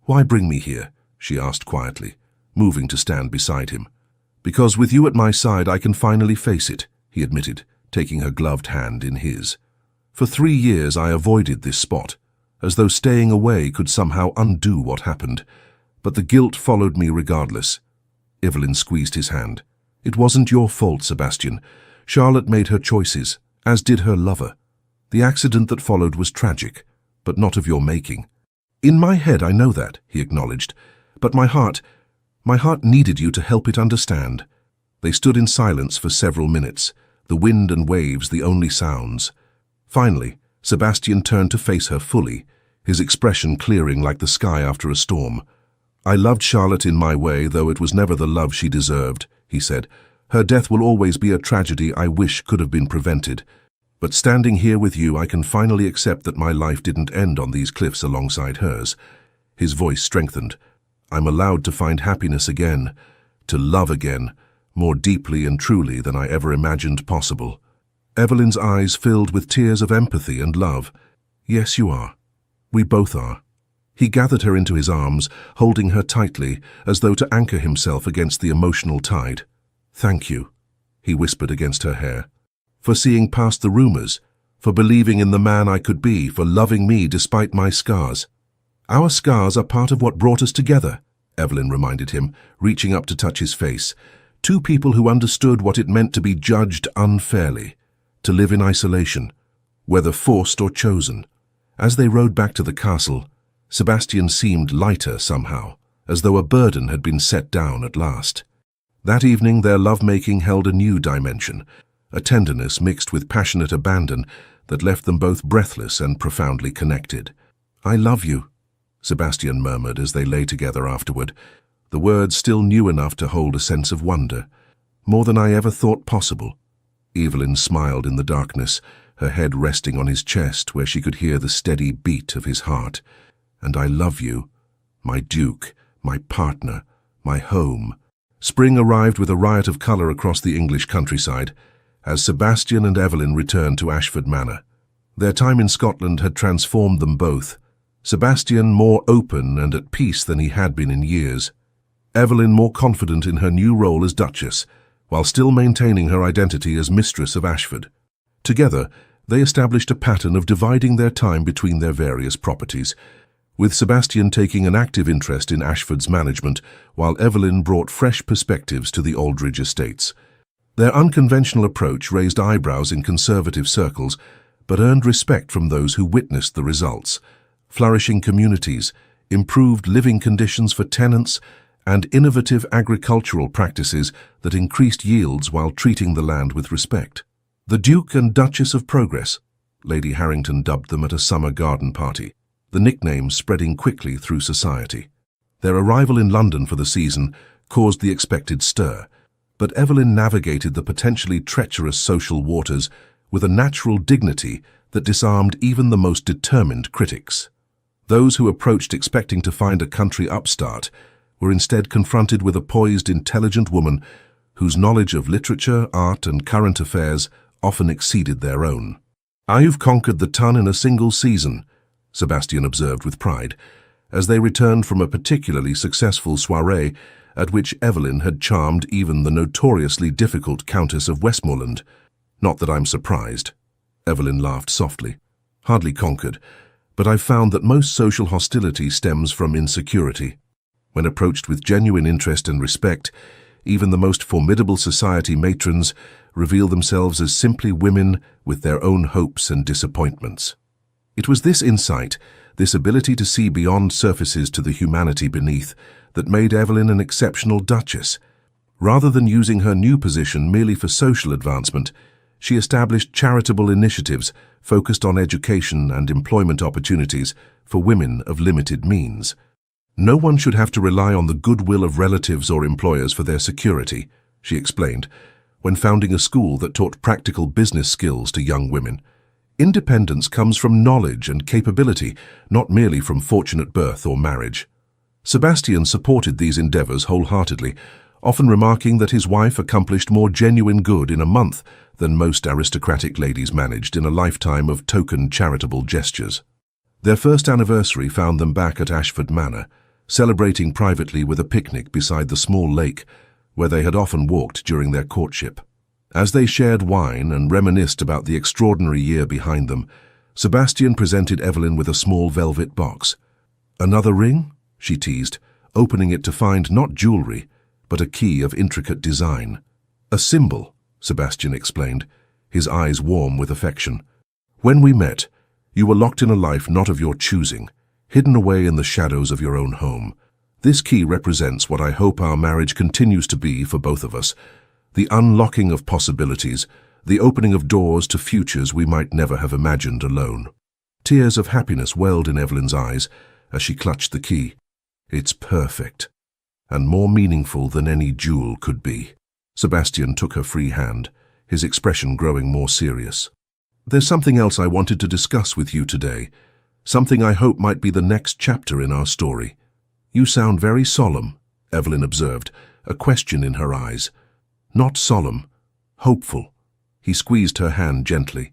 "Why bring me here?" she asked quietly, moving to stand beside him. "Because with you at my side I can finally face it," he admitted, taking her gloved hand in his. "For 3 years I avoided this spot, as though staying away could somehow undo what happened. But the guilt followed me regardless." Evelyn squeezed his hand. "It wasn't your fault, Sebastian. Charlotte made her choices, as did her lover. The accident that followed was tragic, but not of your making." "In my head I know that," he acknowledged. "But my heart needed you to help it understand." They stood in silence for several minutes, the wind and waves the only sounds. Finally, Sebastian turned to face her fully, his expression clearing like the sky after a storm. "I loved Charlotte in my way, though it was never the love she deserved," he said. "Her death will always be a tragedy I wish could have been prevented. But standing here with you, I can finally accept that my life didn't end on these cliffs alongside hers." His voice strengthened. "I'm allowed to find happiness again, to love again, more deeply and truly than I ever imagined possible." Evelyn's eyes filled with tears of empathy and love. "Yes, you are. We both are." He gathered her into his arms, holding her tightly, as though to anchor himself against the emotional tide. "Thank you," he whispered against her hair, "for seeing past the rumors, for believing in the man I could be, for loving me despite my scars." "Our scars are part of what brought us together," Evelyn reminded him, reaching up to touch his face. "Two people who understood what it meant to be judged unfairly, to live in isolation, whether forced or chosen." As they rode back to the castle, Sebastian seemed lighter somehow, as though a burden had been set down at last. That evening their lovemaking held a new dimension, a tenderness mixed with passionate abandon that left them both breathless and profoundly connected. "I love you," Sebastian murmured as they lay together afterward, the words still new enough to hold a sense of wonder. "More than I ever thought possible." Evelyn smiled in the darkness, her head resting on his chest where she could hear the steady beat of his heart. "And I love you, my Duke, my partner, my home." Spring arrived with a riot of colour across the English countryside, as Sebastian and Evelyn returned to Ashford Manor. Their time in Scotland had transformed them both, Sebastian more open and at peace than he had been in years, Evelyn more confident in her new role as Duchess, while still maintaining her identity as Mistress of Ashford. Together, they established a pattern of dividing their time between their various properties, with Sebastian taking an active interest in Ashford's management, while Evelyn brought fresh perspectives to the Aldridge estates. Their unconventional approach raised eyebrows in conservative circles, but earned respect from those who witnessed the results. Flourishing communities, improved living conditions for tenants, and innovative agricultural practices that increased yields while treating the land with respect. The Duke and Duchess of Progress, Lady Harrington dubbed them at a summer garden party, the nickname spreading quickly through society. Their arrival in London for the season caused the expected stir, but Evelyn navigated the potentially treacherous social waters with a natural dignity that disarmed even the most determined critics. Those who approached expecting to find a country upstart were instead confronted with a poised, intelligent woman whose knowledge of literature, art, and current affairs often exceeded their own. "I've conquered the ton in a single season," Sebastian observed with pride, as they returned from a particularly successful soirée at which Evelyn had charmed even the notoriously difficult Countess of Westmoreland. "Not that I'm surprised," Evelyn laughed softly. "Hardly conquered, but I've found that most social hostility stems from insecurity. When approached with genuine interest and respect, even the most formidable society matrons reveal themselves as simply women with their own hopes and disappointments." It was this insight, this ability to see beyond surfaces to the humanity beneath, that made Evelyn an exceptional Duchess. Rather than using her new position merely for social advancement, she established charitable initiatives focused on education and employment opportunities for women of limited means. "No one should have to rely on the goodwill of relatives or employers for their security," she explained, when founding a school that taught practical business skills to young women. "Independence comes from knowledge and capability, not merely from fortunate birth or marriage." Sebastian supported these endeavors wholeheartedly, often remarking that his wife accomplished more genuine good in a month than most aristocratic ladies managed in a lifetime of token charitable gestures. Their first anniversary found them back at Ashford Manor, celebrating privately with a picnic beside the small lake where they had often walked during their courtship. As they shared wine and reminisced about the extraordinary year behind them, Sebastian presented Evelyn with a small velvet box. "Another ring?" she teased, opening it to find not jewelry, but a key of intricate design. "A symbol," Sebastian explained, his eyes warm with affection. "When we met, you were locked in a life not of your choosing, hidden away in the shadows of your own home. This key represents what I hope our marriage continues to be for both of us, the unlocking of possibilities, the opening of doors to futures we might never have imagined alone." Tears of happiness welled in Evelyn's eyes as she clutched the key. "It's perfect, and more meaningful than any jewel could be." Sebastian took her free hand, his expression growing more serious. "There's something else I wanted to discuss with you today, something I hope might be the next chapter in our story." "You sound very solemn," Evelyn observed, a question in her eyes. "Not solemn, hopeful." He squeezed her hand gently.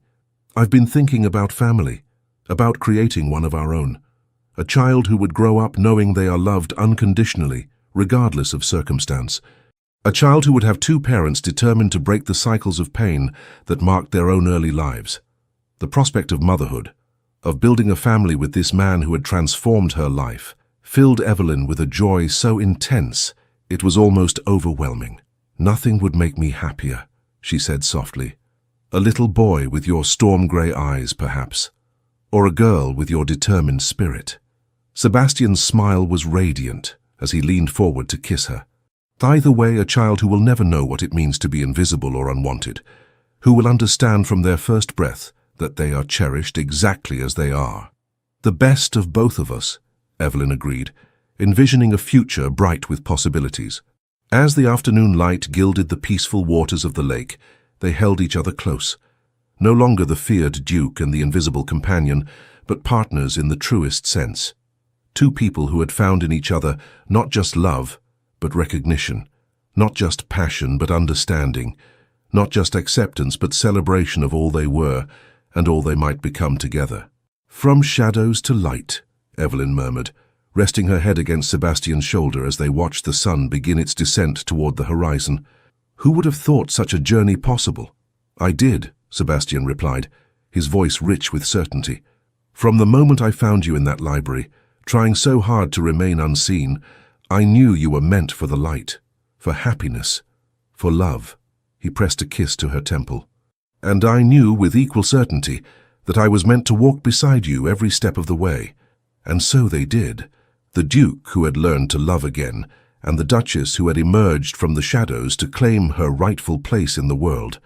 "I've been thinking about family, about creating one of our own. A child who would grow up knowing they are loved unconditionally, regardless of circumstance. A child who would have two parents determined to break the cycles of pain that marked their own early lives. The prospect of motherhood, of building a family with this man who had transformed her life, filled Evelyn with a joy so intense it was almost overwhelming. "Nothing would make me happier," she said softly. "A little boy with your storm-grey eyes, perhaps. Or a girl with your determined spirit." Sebastian's smile was radiant as he leaned forward to kiss her. Either way, a child who will never know what it means to be invisible or unwanted, who will understand from their first breath that they are cherished exactly as they are. "The best of both of us," Evelyn agreed, envisioning a future bright with possibilities. As the afternoon light gilded the peaceful waters of the lake, they held each other close. No longer the feared duke and the invisible companion, but partners in the truest sense. Two people who had found in each other not just love, but recognition. Not just passion, but understanding. Not just acceptance, but celebration of all they were and all they might become together. "From shadows to light," Evelyn murmured, resting her head against Sebastian's shoulder as they watched the sun begin its descent toward the horizon. "Who would have thought such a journey possible?" "I did," Sebastian replied, his voice rich with certainty. "From the moment I found you in that library, trying so hard to remain unseen, I knew you were meant for the light, for happiness, for love." He pressed a kiss to her temple. "And I knew with equal certainty that I was meant to walk beside you every step of the way." And so they did. The Duke, who had learned to love again, and the Duchess, who had emerged from the shadows to claim her rightful place in the world.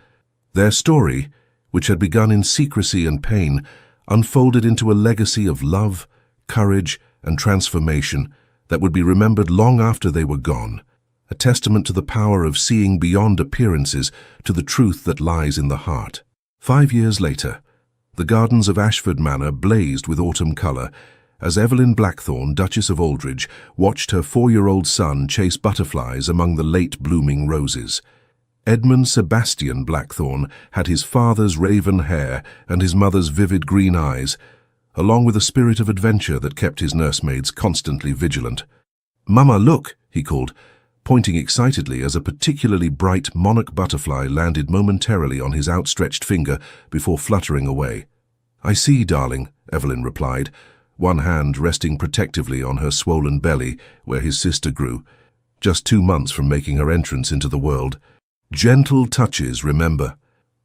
Their story, which had begun in secrecy and pain, unfolded into a legacy of love, courage, and transformation that would be remembered long after they were gone, a testament to the power of seeing beyond appearances to the truth that lies in the heart. 5 years later, the gardens of Ashford Manor blazed with autumn colour as Evelyn Blackthorne, Duchess of Aldridge, watched her 4-year-old son chase butterflies among the late-blooming roses. Edmund Sebastian Blackthorne had his father's raven hair and his mother's vivid green eyes, along with a spirit of adventure that kept his nursemaids constantly vigilant. "Mama, look!" he called, pointing excitedly as a particularly bright monarch butterfly landed momentarily on his outstretched finger before fluttering away. "I see, darling," Evelyn replied, one hand resting protectively on her swollen belly where his sister grew, just 2 months from making her entrance into the world. "Gentle touches, remember."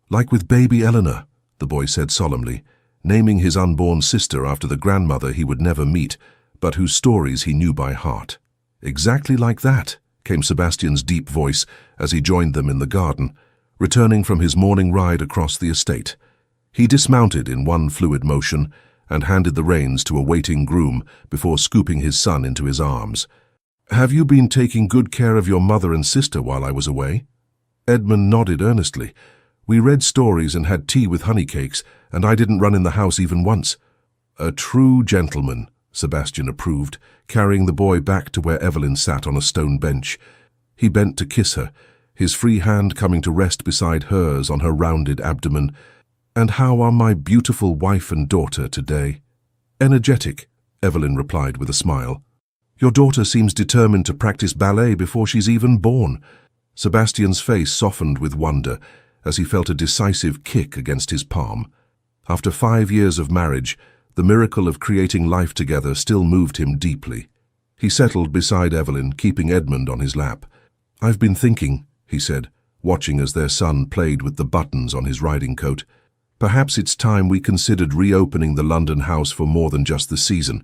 "Like with baby Eleanor," the boy said solemnly, naming his unborn sister after the grandmother he would never meet, but whose stories he knew by heart. "Exactly like that," came Sebastian's deep voice as he joined them in the garden, returning from his morning ride across the estate. He dismounted in one fluid motion and handed the reins to a waiting groom before scooping his son into his arms. "Have you been taking good care of your mother and sister while I was away?" Edmund nodded earnestly. "We read stories and had tea with honeycakes, and I didn't run in the house even once." "A true gentleman," Sebastian approved, carrying the boy back to where Evelyn sat on a stone bench. He bent to kiss her, his free hand coming to rest beside hers on her rounded abdomen. "And how are my beautiful wife and daughter today?" "Energetic," Evelyn replied with a smile. "Your daughter seems determined to practice ballet before she's even born." Sebastian's face softened with wonder as he felt a decisive kick against his palm. After 5 years of marriage, the miracle of creating life together still moved him deeply. He settled beside Evelyn, keeping Edmund on his lap. "I've been thinking," he said, watching as their son played with the buttons on his riding coat. "Perhaps it's time we considered reopening the London house for more than just the season.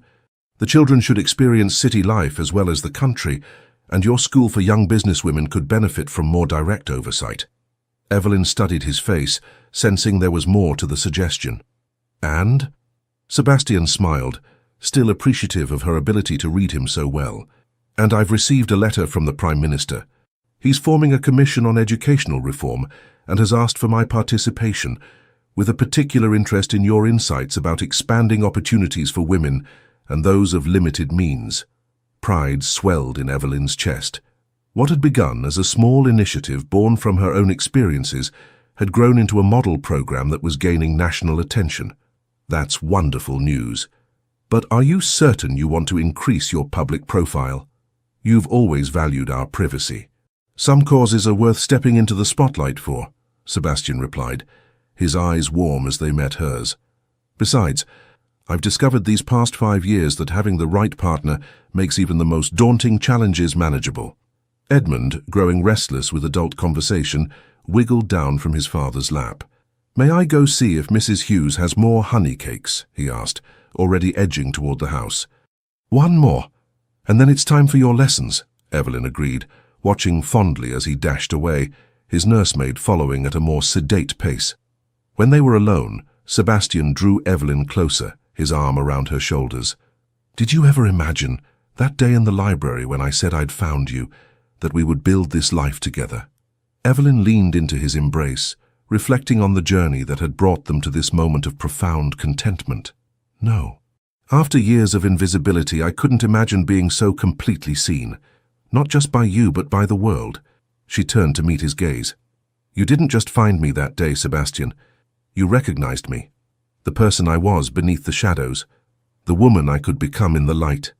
The children should experience city life as well as the country, and your school for young businesswomen could benefit from more direct oversight." Evelyn studied his face, sensing there was more to the suggestion. "And?" Sebastian smiled, still appreciative of her ability to read him so well. "And I've received a letter from the Prime Minister. He's forming a commission on educational reform and has asked for my participation, with a particular interest in your insights about expanding opportunities for women and those of limited means." Pride swelled in Evelyn's chest. What had begun as a small initiative born from her own experiences had grown into a model program that was gaining national attention. "That's wonderful news." But are you certain you want to increase your public profile? You've always valued our privacy. Some causes are worth stepping into the spotlight for, Sebastian replied, his eyes warm as they met hers. Besides, I've discovered these past 5 years that having the right partner makes even the most daunting challenges manageable. Edmund, growing restless with adult conversation, wiggled down from his father's lap. "May I go see if Mrs. Hughes has more honey cakes?" he asked, already edging toward the house. "One more, and then it's time for your lessons," Evelyn agreed, watching fondly as he dashed away, his nursemaid following at a more sedate pace. When they were alone, Sebastian drew Evelyn closer, his arm around her shoulders. "Did you ever imagine, that day in the library when I said I'd found you, that we would build this life together?" Evelyn leaned into his embrace, reflecting on the journey that had brought them to this moment of profound contentment. "No. After years of invisibility, I couldn't imagine being so completely seen, not just by you but by the world." She turned to meet his gaze. "You didn't just find me that day, Sebastian. You recognized me, the person I was beneath the shadows, the woman I could become in the light.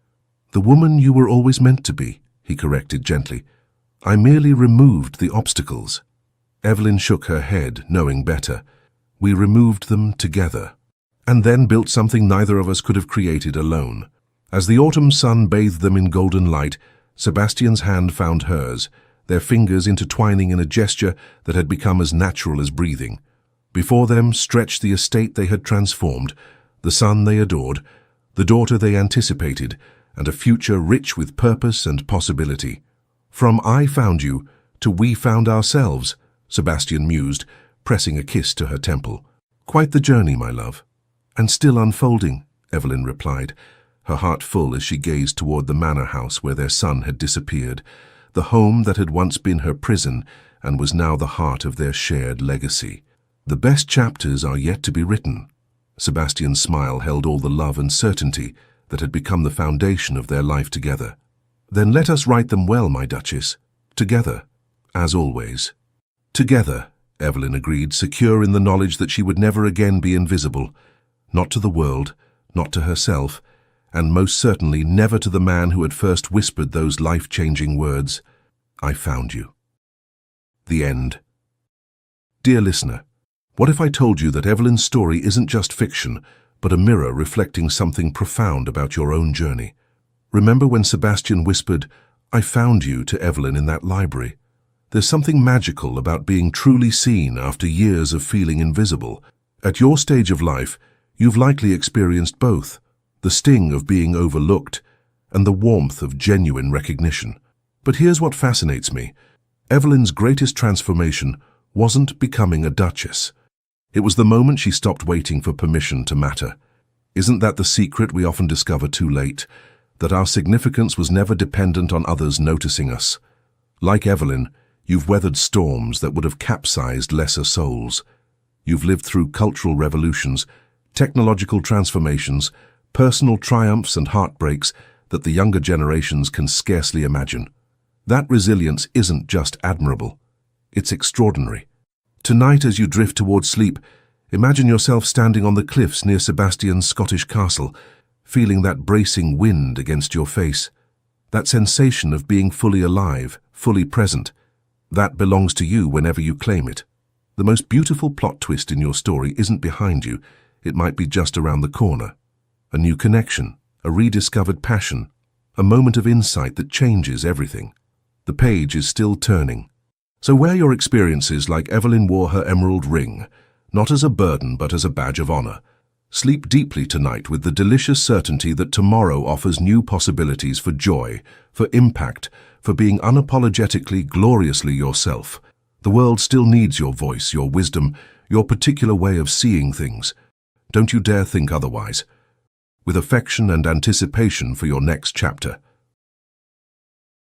The woman you were always meant to be," he corrected gently. "I merely removed the obstacles." Evelyn shook her head, knowing better. "We removed them together, and then built something neither of us could have created alone." As the autumn sun bathed them in golden light, Sebastian's hand found hers, their fingers intertwining in a gesture that had become as natural as breathing. Before them stretched the estate they had transformed, the son they adored, the daughter they anticipated, and a future rich with purpose and possibility. "From I found you to we found ourselves," Sebastian mused, pressing a kiss to her temple. "Quite the journey, my love." "And still unfolding," Evelyn replied, her heart full as she gazed toward the manor house where their son had disappeared, the home that had once been her prison and was now the heart of their shared legacy. "The best chapters are yet to be written." Sebastian's smile held all the love and certainty that had become the foundation of their life together. "Then let us write them well, my Duchess. Together, as always." "Together," Evelyn agreed, secure in the knowledge that she would never again be invisible, not to the world, not to herself, and most certainly never to the man who had first whispered those life-changing words, "I found you." The end. Dear listener, what if I told you that Evelyn's story isn't just fiction, but a mirror reflecting something profound about your own journey? Remember when Sebastian whispered, "I found you," to Evelyn in that library? There's something magical about being truly seen after years of feeling invisible. At your stage of life, you've likely experienced both, the sting of being overlooked and the warmth of genuine recognition. But here's what fascinates me. Evelyn's greatest transformation wasn't becoming a duchess. It was the moment she stopped waiting for permission to matter. Isn't that the secret we often discover too late? That our significance was never dependent on others noticing us. Like Evelyn, you've weathered storms that would have capsized lesser souls. You've lived through cultural revolutions, technological transformations, personal triumphs and heartbreaks that the younger generations can scarcely imagine. That resilience isn't just admirable, it's extraordinary. Tonight, as you drift towards sleep, imagine yourself standing on the cliffs near Sebastian's Scottish castle, feeling that bracing wind against your face. That sensation of being fully alive, fully present. That belongs to you whenever you claim it. The most beautiful plot twist in your story isn't behind you, it might be just around the corner. A new connection, a rediscovered passion, a moment of insight that changes everything. The page is still turning. So wear your experiences like Evelyn wore her emerald ring, not as a burden but as a badge of honor. Sleep deeply tonight with the delicious certainty that tomorrow offers new possibilities for joy, for impact, for being unapologetically, gloriously yourself. The world still needs your voice, your wisdom, your particular way of seeing things. Don't you dare think otherwise. With affection and anticipation for your next chapter.